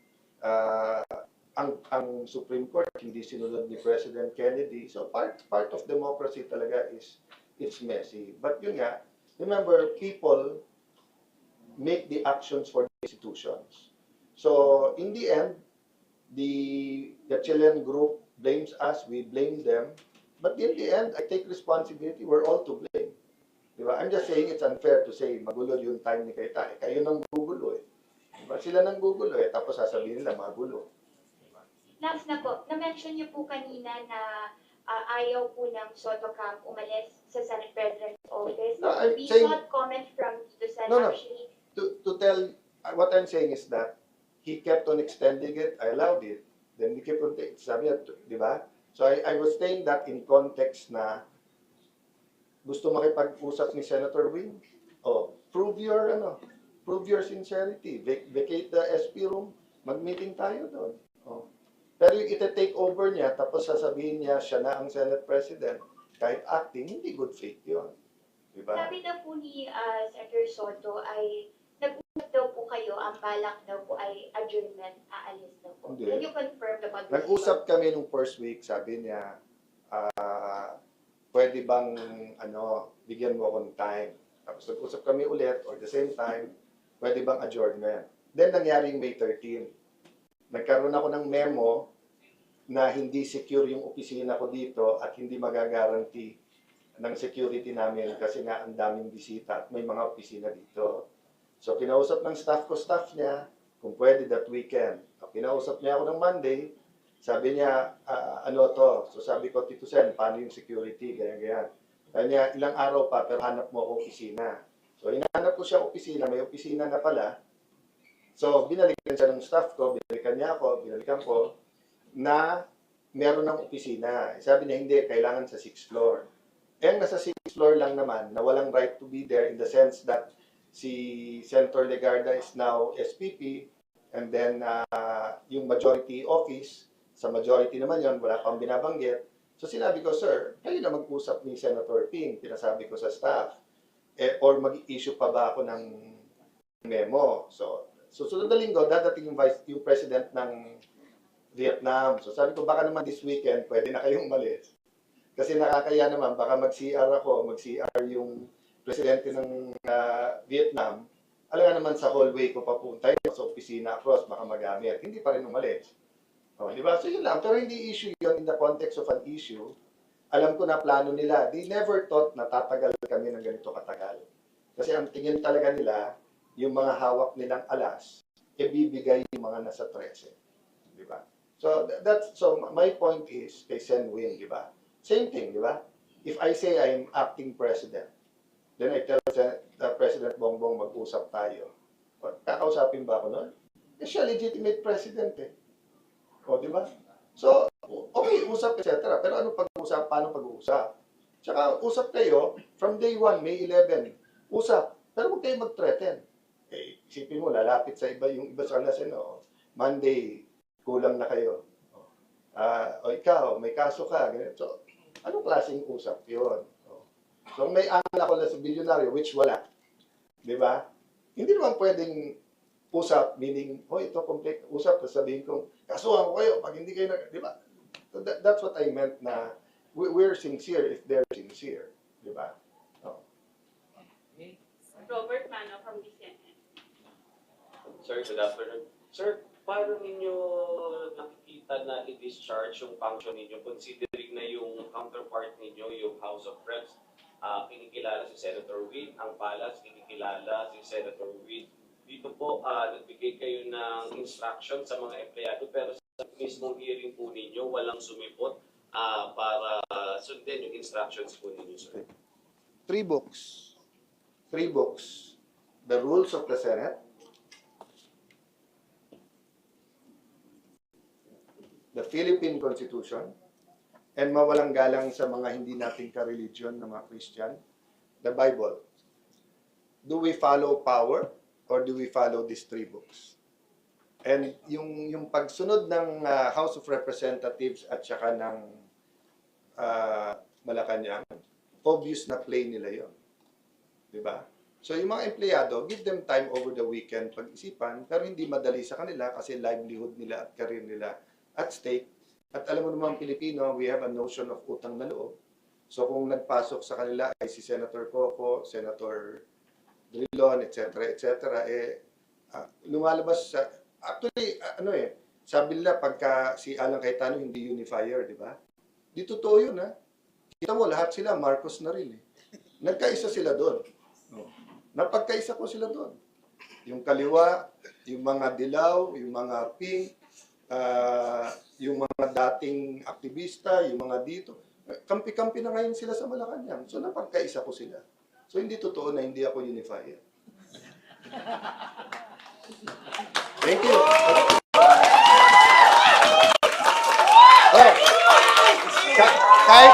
ang Supreme Court hindi sinunod ni President Kennedy. So part of democracy talaga is it's messy. But yun nga, remember, people make the actions for the institutions. So in the end, the Chilean group blames us, we blame them. But in the end, I take responsibility. We're all to blame. Diba? I'm just saying it's unfair to say magulo yung time ni Kaita. Kayo nang gugulo eh. Diba? Sila nang gugulo eh. Tapos sasabihin nila magulo. Last na po, na-mention niyo po kanina na ayaw po ng Soto Camp umalis sa Senate President's office. No, I'm We saying- sought comment from the Senate No. actually. To tell, what I'm saying is that he kept on extending it. I allowed it. Then he kept on, sabi niya, di ba? So I was saying that in context na gusto makipag-usap ni Senator Wing. Prove your sincerity. Vacate the SP room. Mag-meeting tayo doon. Pero yung ita-take over niya, tapos sasabihin niya siya na ang Senate President, kahit acting, hindi good faith yun. Diba? Sabi daw po ni Senator Soto ay nag-usap daw po kayo, ang balak daw po ay adjournment, aalis daw po. Hindi. Can you confirm the conversation? Nag-usap kami nung first week, sabi niya, pwede bang, bigyan mo ako ng time. Tapos nag-usap kami ulit, or the same time, pwede bang adjournment. Then nangyari yung May 13. Nagkaroon ako ng memo na hindi secure yung opisina ko dito at hindi magagaranti ng security namin kasi nga ang daming bisita at may mga opisina dito. So kinausap ng staff niya, kung pwede that weekend. Kinausap niya ako ng Monday, sabi niya, So sabi ko, Tito Sen, paano yung security, ganyan. Sabi niya, ilang araw pa, pero hanap mo ako opisina. So hinahanap ko siya opisina, may opisina na pala. So binalikan siya ng staff ko, binalikan ko, na meron ng opisina. Sabi niya, hindi, kailangan sa 6th floor. Nasa 6th floor lang naman, na walang right to be there in the sense that si Senator Legarda is now SPP, and then yung majority office, sa majority naman yon wala pang binabanggit. So sinabi ko, sir, kayo na mag-usap ni Senator Ping, pinasabi ko sa staff, or mag-issue pa ba ako ng memo. So susunod na linggo, dadating yung president ng Vietnam. So sabi ko, baka naman this weekend, pwede na kayong umalis. Kasi nakakaya naman, baka mag-CR ako, mag-CR yung presidente ng Vietnam, alam naman sa hallway ko papunta sa opisina across, baka magamit. Hindi pa rin umalis. Di ba? So yun lang. Pero hindi issue yun in the context of an issue. Alam ko na plano nila. They never thought na tatagal kami ng ganito katagal. Kasi ang tingin talaga nila, yung mga hawak nilang alas, ibibigay yung mga nasa 13. Di ba? So my point is, kay Sen Wing, di ba? Same thing, di ba? If I say I'm acting president, then I tell President Bongbong mag-usap tayo. Kakausapin ba ako nun? Siya legitimate president eh. Di ba? So, okay, usap, etc. Pero ano pag-usap? Paano pag-uusap? Tsaka, usap kayo from day 1, May 11. Usap. Pero huwag kayo mag-threaten. Isipin mo, lalapit sa iba, yung iba sa alasin, Monday, kulang na kayo. Ikaw, may kaso ka. Ganyan. So, anong klaseng usap yun? So, may anak ako na sa bilyonaryo, which wala. Di ba? Hindi naman pwedeng usap, meaning, ito complete usap, sabihin ko, kasuhan ko kayo, pag hindi kayo di ba? So that's what I meant na we're sincere if they're sincere. Di ba? Robert Mano from DCNN. Sir, good afternoon. Sir, paano ninyo nakikita na i-discharge yung function ninyo considering na yung counterpart ninyo, yung House of Reps, kinikilala si Senator Witt, ang Palas, kinikilala si Senator Witt. Dito po, nagbigay kayo ng instruction sa mga empleyado pero sa mismong hearing po ninyo, walang sumipot para sundin yung instructions po ninyo, sir. Three books. The rules of the Senate, the Philippine Constitution, and mawalang galang sa mga hindi nating ka-religion na mga Christian, the Bible. Do we follow power or do we follow these three books? And yung pagsunod ng House of Representatives at saka ng Malacanang, obvious na play nila yon, di ba? So yung mga empleyado, give them time over the weekend pag-isipan, pero hindi madali sa kanila kasi livelihood nila at career nila at stake. At alam mo naman Pilipino, we have a notion of utang na loob. So kung nagpasok sa kanila ay si Senator Coco, Senator Drilon, etc., lumalabas sa, actually, sabi nila pagka si Alan Cayetano hindi unifier, di ba? Di totoo yun, ha? Kita mo, lahat sila, Marcos na rin, eh. Nagkaisa sila doon. Napagkaisa ko sila doon. Yung kaliwa, yung mga dilaw, yung mga pink, yung mga dating aktivista, yung mga dito. Kampi-kampi na ngayon sila sa Malacanang. So napagkaisa ko sila. So hindi totoo na hindi ako unifier. Thank you. Oh. Kahit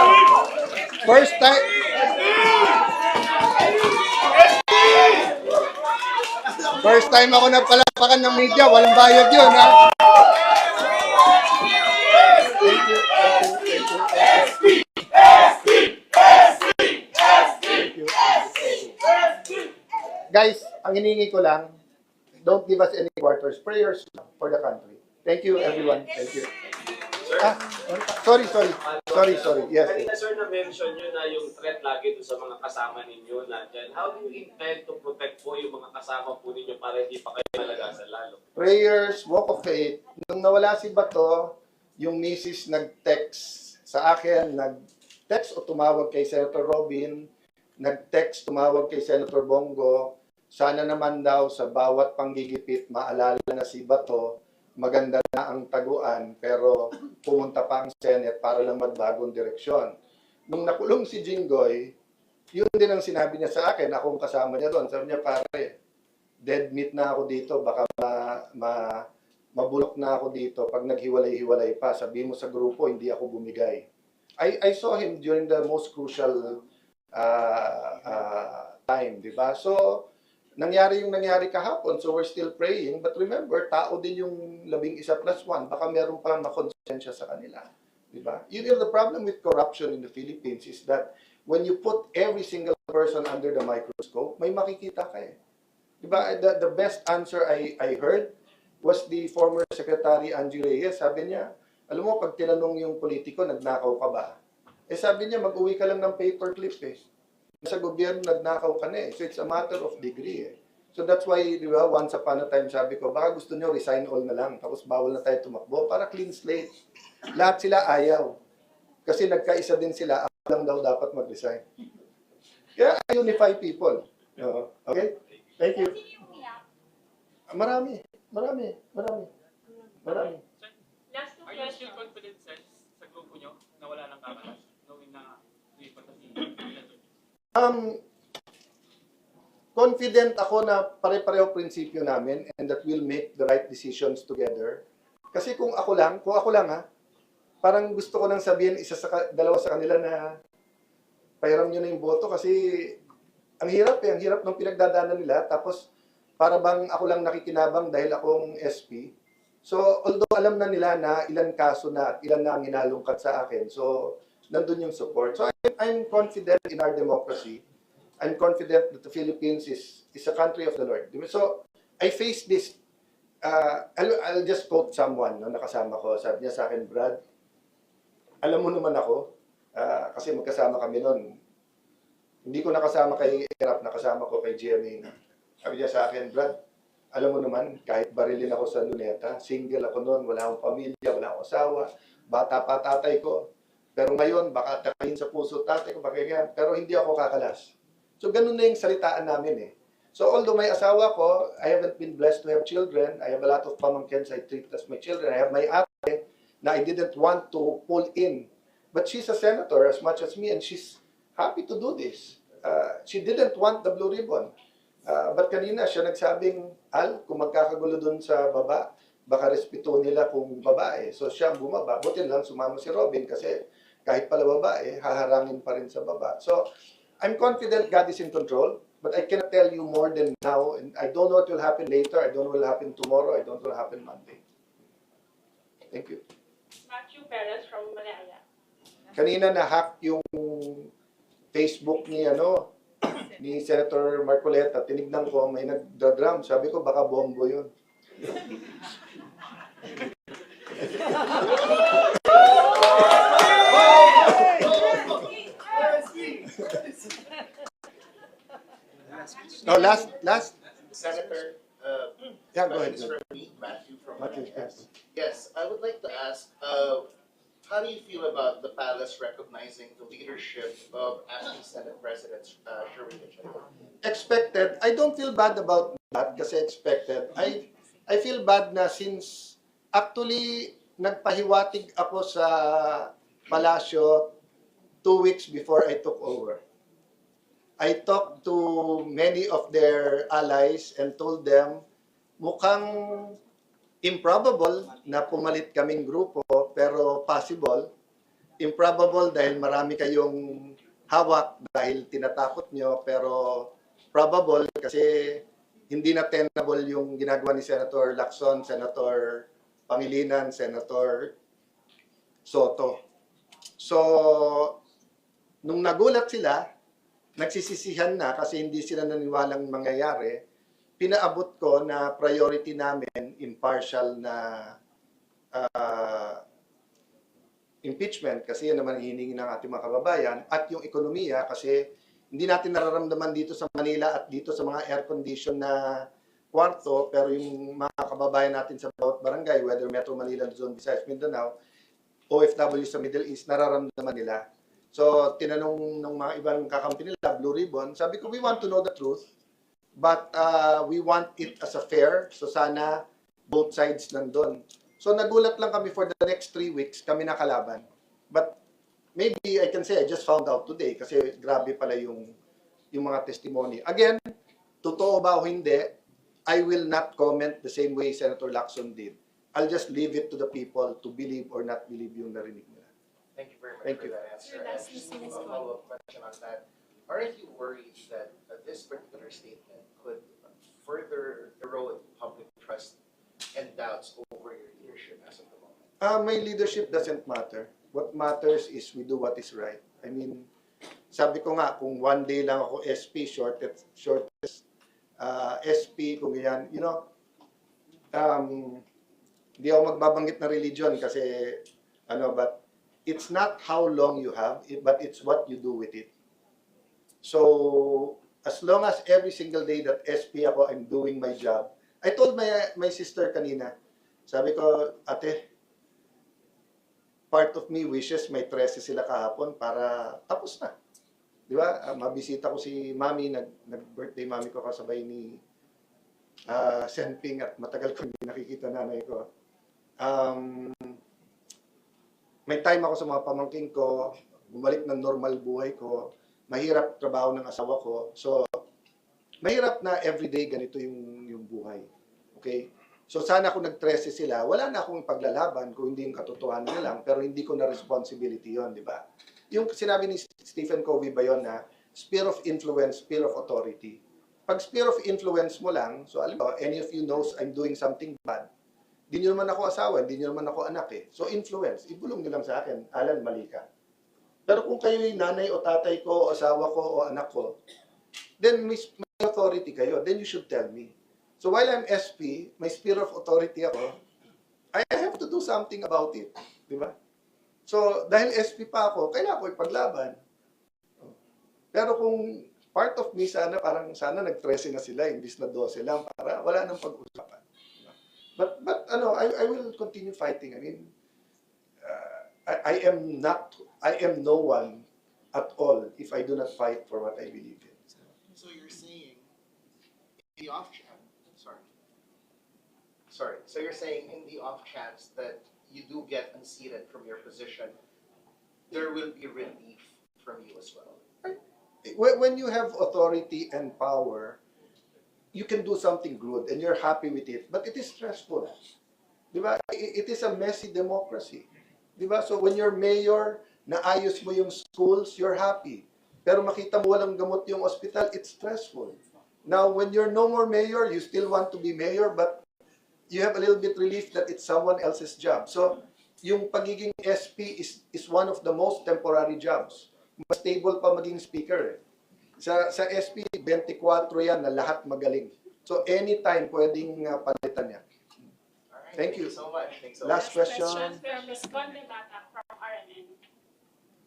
first time ako nagpalapakan ng media, walang bayad yun, ha? Thank you. Guys, ang hiningi ko lang, don't give us any quarters, prayers for the country. Thank you, everyone. Thank you. Sorry. Yes. Kanina, sir, na-mention nyo na yung threat lagi doon sa mga kasama ninyo nandyan. How do you intend to protect po yung mga kasama po ninyo para hindi pa kayo malagasan lalo? Prayers, walk of faith. Nung nawala si Bato, yung misis nag-text sa akin, nag-text o tumawag kay Senator Robin, nag-text, tumawag kay Senator Bongo, sana naman daw sa bawat panggigipit maalala na si Bato, maganda na ang taguan, pero pumunta pa ang Senate para lang magbagong direksyon. Nung nakulong si Jinggoy, yun din ang sinabi niya sa akin, akong kasama niya doon. Sabi niya, pare, dead meat na ako dito, baka mabulok na ako dito. Pag naghiwalay-hiwalay pa, sabi mo sa grupo, hindi ako bumigay. I saw him during the most crucial time, di ba? So, nangyari yung nangyari kahapon, so we're still praying. But remember, tao din yung 11+1. Baka meron pa makonsensya sa kanila. Diba? You know, the problem with corruption in the Philippines is that when you put every single person under the microscope, may makikita ka eh. Diba? The best answer I heard was the former Secretary Angie Reyes. Sabi niya, alam mo, pag tinanong yung politiko, nagnakaw ka ba? Eh sabi niya, mag-uwi ka lang ng paperclip eh. Sa gobyerno, nagnakaw ka na eh. So it's a matter of degree eh. So that's why, di ba, once upon a time sabi ko, baka gusto nyo resign all na lang, tapos bawal na tayo tumakbo para clean slate. Lahat sila ayaw. Kasi nagkaisa din sila, ako lang daw dapat mag-resign. Kaya unify people. Okay? Thank you. Marami. Last two Are you questions. still confident, sir, sa grupo nyo na wala nang kamalas? Knowing na lipat na si Confident ako na pare-pareho prinsipyo namin and that we'll make the right decisions together. Kasi kung ako lang ha, parang gusto ko nang sabihin dalawa sa kanila na pahiram nyo na yung boto kasi ang hirap ng pinagdadaanan nila tapos para bang ako lang nakikinabang dahil akong SP. So although alam na nila na ilan kaso na at ilan na ang inalungkat sa akin, so nandun yung support. So I'm confident in our democracy. I'm confident that the Philippines is a country of the Lord. So I face this. I'll just quote someone na nakasama ko. Sabi niya sa akin, Brad, alam mo naman ako, Kasi magkasama kami noon. Hindi ko nakasama kay Erap, nakasama ko kay GMA. Sabi niya sa akin, Brad, alam mo naman, kahit barilin ako sa Luneta, single ako noon, wala akong pamilya, wala akong asawa, bata pa tatay ko. Pero ngayon, baka takayin sa puso tatay ko, baka ganyan, pero hindi ako kakalas. So, ganun na yung salitaan namin eh. So, although may asawa ko, I haven't been blessed to have children. I have a lot of pamangkins I treat as my children. I have my ate na I didn't want to pull in. But she's a senator as much as me and she's happy to do this. She didn't want the blue ribbon. But kanina siya nagsabing, Al, kung magkakagulo dun sa baba, baka respeto nila kung babae. So siya ang bumaba. Buti lang sumama si Robin kasi kahit pala babae, haharangin pa rin sa baba. So I'm confident God is in control, but I cannot tell you more than now. And I don't know what will happen later. I don't know what will happen tomorrow. I don't know what will happen Monday. Thank you. Matthew Perez from Malaya. Kanina na-hack yung Facebook ni Senator Marcoleta. Tinignan ko, may nagda-drum. Sabi ko, baka bombo yun. No, last. Senator, Yeah, go ahead. questions from me, Matthew from Matthew, yes. Yes, I would like to ask, how do you feel about the palace recognizing the leadership of acting Senate President Sherwin Gatchalian? Expected. I don't feel bad about that kasi expected. I feel bad na since actually nagpahiwatig ako sa palasyo 2 weeks before I took over. I talked to many of their allies and told them mukhang improbable na pumalit kaming grupo pero possible. Improbable dahil marami kayong hawak dahil tinatakot nyo pero probable kasi hindi na tenable yung ginagawa ni Senator Lacson, Senator Pangilinan, Senator Soto. So, nung nagulat sila, nagsisisihan na kasi hindi sila naniwalang mangyayari, pinaabot ko na priority namin impartial na impeachment kasi yan naman hiningi ng ating mga kababayan at yung ekonomiya kasi hindi natin nararamdaman dito sa Manila at dito sa mga air-condition na kwarto pero yung mga kababayan natin sa bawat barangay, whether Metro Manila, Luzon, Visayas, Mindanao, OFW sa Middle East, nararamdaman nila. So, tinanong ng mga ibang kakampi nila, Blue Ribbon, sabi ko, we want to know the truth, but we want it as a fair, so sana both sides nandun. So, nagulat lang kami for the next 3 weeks, kami nakalaban. But, maybe I can say, I just found out today, kasi grabe pala yung mga testimony. Again, totoo ba o hindi, I will not comment the same way Senator Lacson did. I'll just leave it to the people to believe or not believe yung narinig nila. Thank you very much Thank for you. that answer. Last And question is a follow-up question on that. Aren't you worried that this particular statement could further erode public trust and doubts over your leadership as of the moment? My leadership doesn't matter. What matters is we do what is right. I mean, sabi ko nga, kung one day lang ako SP, shortest SP, kung yan, hindi ako magbabanggit na religion kasi, but it's not how long you have, but it's what you do with it. So, as long as every single day that SP ako, I'm doing my job. I told my sister kanina, sabi ko, ate, part of me wishes may 13 sila kahapon para tapos na. Di ba? Mabisita ko si Mami, nag-birthday Mami ko kasabay ni Senping at matagal ko hindi nakikita nanay ko. May time ako sa mga pamangking ko, bumalik ng normal buhay ko, mahirap trabaho ng asawa ko. So, mahirap na everyday ganito yung buhay. Okay? So, sana kung nag-13 sila, wala na akong paglalaban kung hindi yung katotohanan na lang, pero hindi ko na responsibility yon, di ba? Yung sinabi ni Stephen Covey ba yun na sphere of influence, sphere of authority. Pag sphere of influence mo lang, so alam mo, any of you knows I'm doing something bad, hindi nyo naman ako asawa, hindi nyo naman ako anak eh. So influence, ibulong nyo lang sa akin, Alan, mali ka. Pero kung kayo yung nanay o tatay ko, o asawa ko, o anak ko, then may authority kayo, then you should tell me. So while I'm SP, may sphere of authority ako, I have to do something about it. Di ba? So, dahil SP pa ako, kailangan ko ipaglaban. Pero kung part of me sana, parang sana nag-13 na sila, imbis na 12 lang, para wala nang pag-usapan. But I will continue fighting. I mean, I am no one at all if I do not fight for what I believe in. So you're saying, in the off chance, sorry. So you're saying in the off chance that you do get unseated from your position, there will be relief from you as well. When you have authority and power, you can do something good and you're happy with it, but it is stressful. Diba? It is a messy democracy. Diba? So when you're mayor, naayos mo yung schools, you're happy. Pero makita mo walang gamot yung hospital, it's stressful. Now, when you're no more mayor, you still want to be mayor, but you have a little bit relief that it's someone else's job. So, yung pagiging SP is one of the most temporary jobs. Mas stable pa maging speaker. Sa SP, 24 yan na lahat magaling. So, anytime pwedeng palitan niya. Alright, Thank you. so much. Thanks so Last much. question. From Ms. Conde Bata from RNN.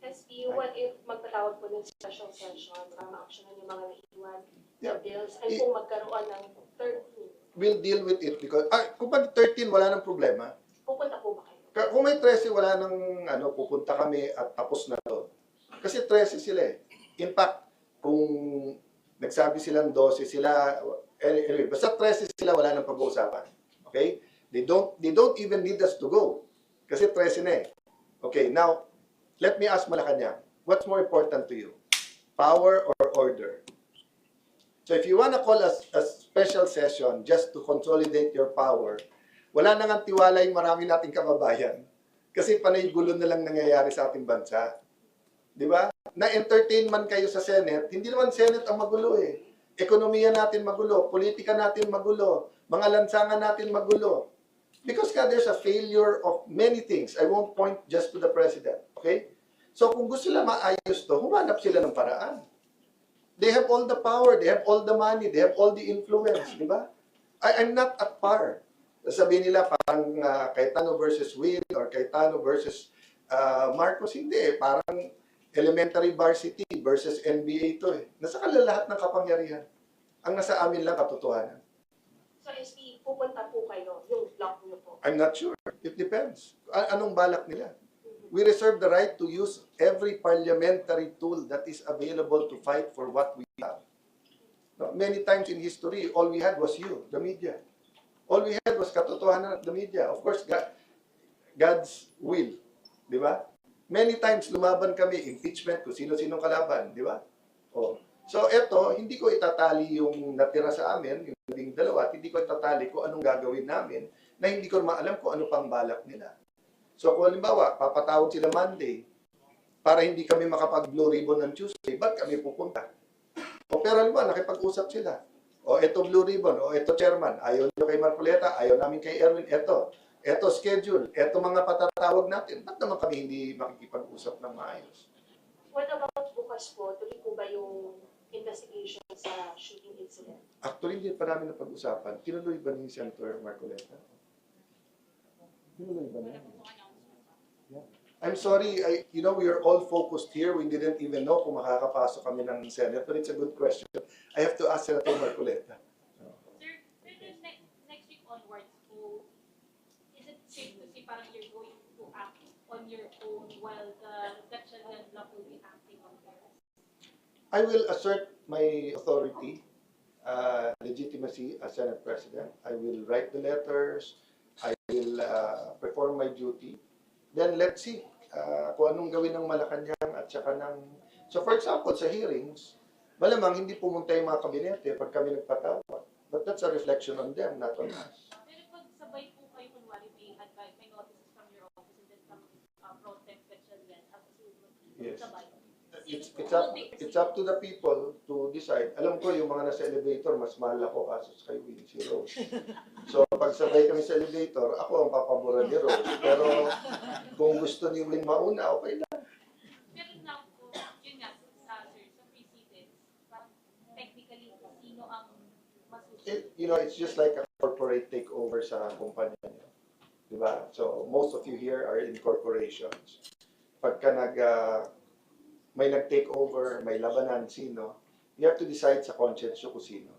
SP, what if magpatawag po ng special session para ma-actionan yung mga naiiwan Yeah. na bills and kung magkaroon ng 13, We'll deal with it because, kung pag 13, wala nang problema. pupunta po ba kayo? Kung may 13, wala nang, pupunta kami at tapos na to. Kasi 13 sila eh. In fact, kung nagsabi silang 12 sila, anyway, basta 13 sila, wala nang pag-uusapan. Okay? They don't even need us to go. Kasi 13 na eh. Okay, now, let me ask Malacanang, what's more important to you? Power or order? So if you want to call a special session just to consolidate your power, wala nang ang tiwala yung marami nating kababayan. Kasi panay gulo na lang nangyayari sa ating bansa. Di ba? Na-entertain man kayo sa Senate, hindi naman Senate ang magulo eh. Ekonomiya natin magulo, politika natin magulo, mga lansangan natin magulo. Because there's a failure of many things. I won't point just to the President. Okay? So kung gusto nila maayos to, humanap sila ng paraan. They have all the power, they have all the money, they have all the influence, di ba? I'm not at par. Sabihin nila parang Cayetano versus Will or Cayetano versus Marcos, hindi eh. Parang elementary varsity versus NBA ito eh. Nasa kanila lahat ng kapangyarihan. Ang nasa amin lang katotohanan. So SP, pupunta po kayo, yung block niyo po. I'm not sure. It depends. Anong balak nila? We reserve the right to use every parliamentary tool that is available to fight for what we have. No, many times in history, all we had was you, the media. All we had was katotohanan of the media. Of course, God's will. Di ba? Many times lumaban kami, impeachment, kung sino-sinong kalaban. Di ba? Oh. So, eto, hindi ko itatali yung natira sa amin, yung 12, at hindi ko itatali kung anong gagawin namin na hindi ko maalam kung ano pang balak nila. So, kung halimbawa, papatawag sila Monday para hindi kami makapag-blue ribbon ng Tuesday, ba't kami pupunta? O, pero halimbawa, nakipag-usap sila. O, eto blue ribbon, o eto chairman, ayaw nyo kay Marcoleta, ayaw namin kay Erwin, eto schedule, eto mga patatawag natin, ba't naman kami hindi makikipag-usap ng maayos? What about bukas po? Tuloy po ba yung investigation sa shooting incident? Actually, hindi pa namin napag-usapan. Tinuloy ba ni Senator Marcoleta? Tinuloy ba niya? Yeah. I'm sorry, we are all focused here. We didn't even know kung makakapasok kami ng Senate, but it's a good question. I have to ask Senator Marcoleta. Sir, pero next week onwards, so is it safe to say parang you're going to act on your own while the Gatchalian block will be acting on theirs? I will assert my authority, legitimacy as Senate President. I will write the letters. I will perform my duty. Then let's see kung anong gawin ng Malacanang at saka ng... So for example, sa hearings, malamang hindi pumunta yung mga kabinete pag kami nagpatawag. But that's a reflection on them, not on us. Pero pag sabay po kayo, kunwari may notices from your office and then some protest Gatchalian as a Yes. sabay. It's up to the people to decide. Alam ko yung mga nasa elevator, mas mahal ako kasos kay Winnie, si Rose. So, pag sabay kami sa elevator, ako ang papaboran ni Rose. Pero, kung gusto ni Win mauna, okay lang. Pero now po, yun nga, sir, sa precedence, parang technically, sino ang masusunod? It's just like a corporate takeover sa kumpanya niyo. Diba? So, most of you here are in corporations. pagka may nag-take over, may labanan, sino, you have to decide sa conscience kung sino.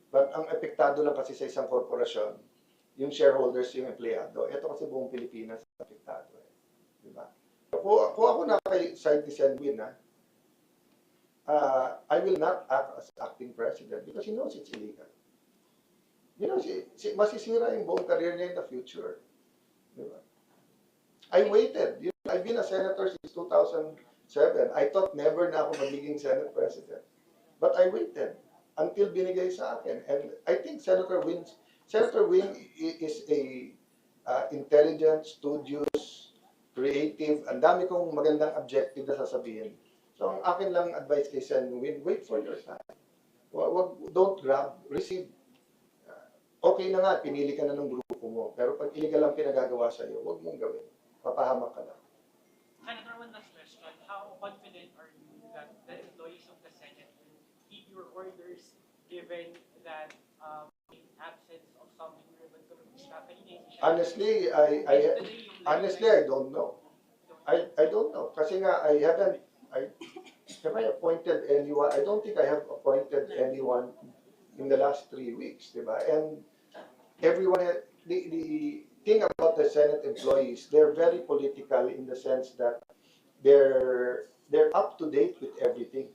But ang epektado lang kasi sa isang korporasyon, yung shareholders, yung empleyado. Ito kasi buong Pilipinas apektado. Diba? Kung ako na kay side ni Sen Win, I will not act as acting president because he knows it's illegal. You know, masisira yung buong career niya in the future. Diba? I waited. You know, I've been a senator since 2007. I thought never na ako magiging Senate President. But I waited until binigay sa akin. And I think Senator Win is a intelligent, studious, creative. Ang dami kong magandang objective na sasabihin. So ang akin lang advice kay Sen Win, wait for your time. Don't grab, receive. Okay na nga, pinili ka na ng grupo mo. Pero pag illegal lang pinagagawa sa'yo, huwag mong gawin. Papahamak ka lang. Senator, one last question. How confident are you that the employees of the Senate will keep your orders given that in absence of some relevant committee staff? Honestly, I don't know. I don't know. Kasi nga, have I appointed anyone? I don't think I have appointed anyone in the last 3 weeks, diba? And everyone, the thing about the Senate employees, they're very political in the sense that they're up to date with everything.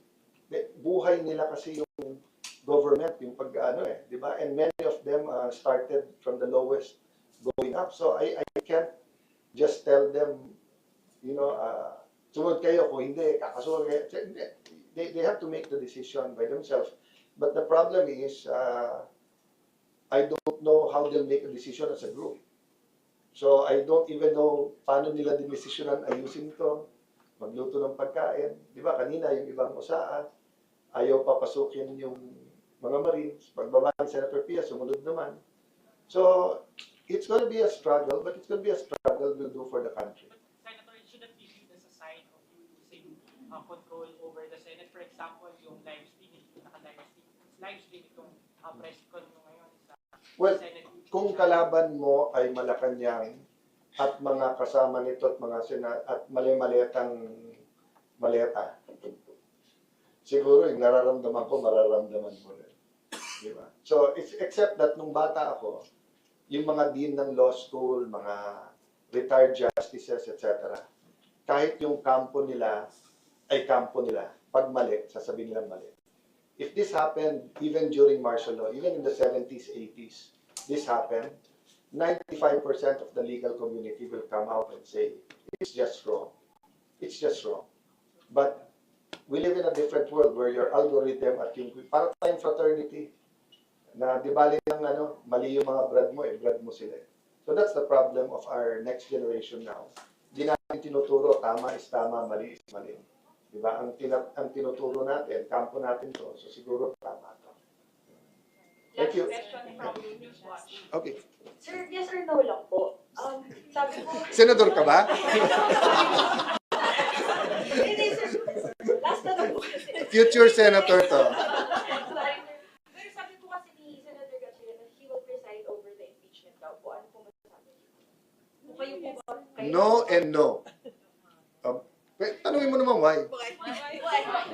Buhay nila kasi yung government, yung diba? And many of them started from the lowest going up. So I can't just tell them, you know, sumunod kayo, kung hindi, kakasunod kayo. They have to make the decision by themselves. But the problem is, I don't know how they'll make a decision as a group. So I don't even know paano nila dinesisyonan ayusin ito, magluto ng pagkain. Di ba, kanina yung ibang USAA, ayaw papasukin yung mga Marines. Pagbaba ni Senator Pia, sumunod naman. So it's going to be a struggle, but it's going to be a struggle we'll do for the country. But Senator, it shouldn't be viewed as a sign of you losing control over the Senate. For example, yung live streaming, live stream itong press con mo ngayon sa Senate. Kung kalaban mo ay Malacanang at mga kasama nito at mga at mali-maletang maleta, siguro yung nararamdaman ko, mararamdaman mo rin. Diba? So, except that nung bata ako, yung mga dean ng law school, mga retired justices, etc., kahit yung kampo nila ay kampo nila, pag mali, sasabihin nilang mali. If this happened even during martial law, even in the 70s, 80s, this happened, 95% of the legal community will come out and say, it's just wrong. It's just wrong. But we live in a different world where your algorithm at yung para tayong fraternity, na di bali ng mali yung mga brad mo sila. So that's the problem of our next generation now. Di natin tinuturo, tama is tama, mali is mali. Diba? Ang tinuturo natin, kampo natin to, so siguro tama to. Thank you. Okay. Sir, yes or no lang po. Sabi ko, Senador ka ba? hindi, sir. Last na lang po kasi. Future senator to. Sorry, sir. Pero sabi po kasi ni Senator Gatchalian na he will preside over the impeachment daw po. Ano po masasabi? Kayo po ba? No and no. Tanungin mo naman why. Why?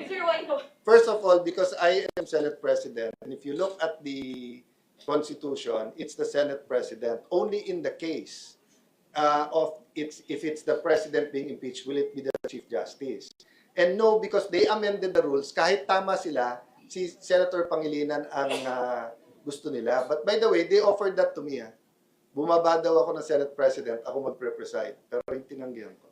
Sir, why no? First of all, because I am Senate President, and if you look at the Constitution, it's the Senate President. Only in the case if it's the President being impeached, will it be the Chief Justice? And no, because they amended the rules, kahit tama sila, si Senator Pangilinan ang gusto nila. But by the way, they offered that to me. Bumaba daw ako ng Senate President, ako magpre-preside. Pero yung tinanggihan ko.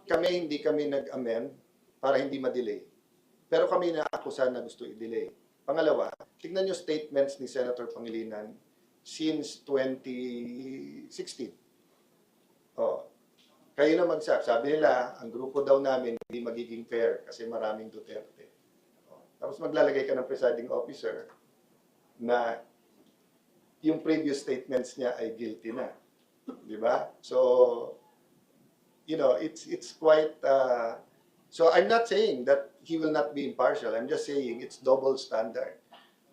Kami hindi kami nag-amend para hindi ma-delay. Pero kami naakusa na gusto i-delay. Pangalawa, tignan nyo statements ni Senator Pangilinan since 2016. Kayo na magsabi. Sabi nila, ang grupo daw namin hindi magiging fair kasi maraming Duterte. Tapos maglalagay ka ng presiding officer na yung previous statements niya ay guilty na. Di ba? So, you know, it's quite, so I'm not saying that he will not be impartial. I'm just saying it's double standard.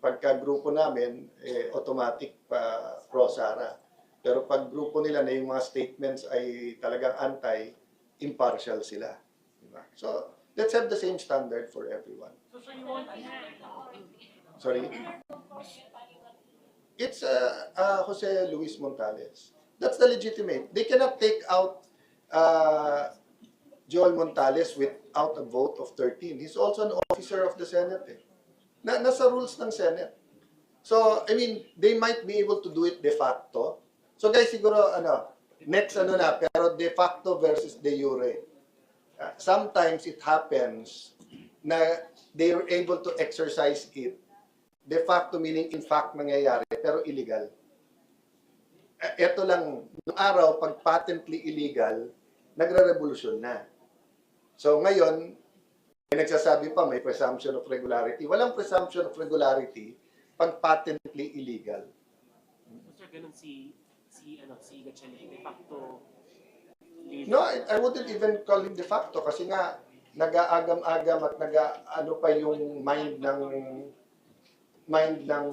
pagka grupo namin, automatic pa pro-Sara. Pero pag grupo nila na yung mga statements ay talagang anti-impartial sila. Diba? So, let's have the same standard for everyone. So, sir, you won't Sorry? It's Jose Luis Montales. That's the legitimate. They cannot take out Joel Montales without a vote of 13. He's also an officer of the Senate. Nasa rules ng Senate. So, I mean, they might be able to do it de facto. So guys, siguro, next na, pero de facto versus de jure. Sometimes it happens na they are able to exercise it. De facto meaning in fact nangyayari, pero illegal. Ito lang, noong araw, pag patently illegal, nagre-revolusyon na. So ngayon, may nagsasabi pa may presumption of regularity. Walang presumption of regularity pag patently illegal. Sir, ganun si Gatchalian, de facto. No, I wouldn't even call him de facto kasi nga nag-aagam-agam at nag-ano pa yung mind ng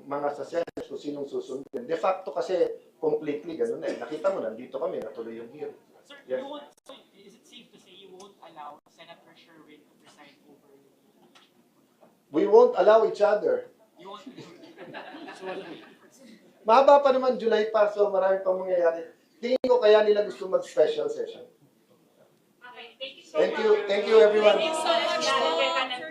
mga sa Senate kung sinong susundin. De facto kasi completely ganun eh. Nakita mo, nandito kami, natuloy yung hearing. Sir, Yes. is it safe to say you won't allow Senator Sherwin to preside over? We won't allow each other. You won't. Mahaba pa naman, July pa, so marami pang mangyayari. Tingin ko kaya nila gusto mag-special session. Okay, thank you so much. Thank you everyone. Thank you so much.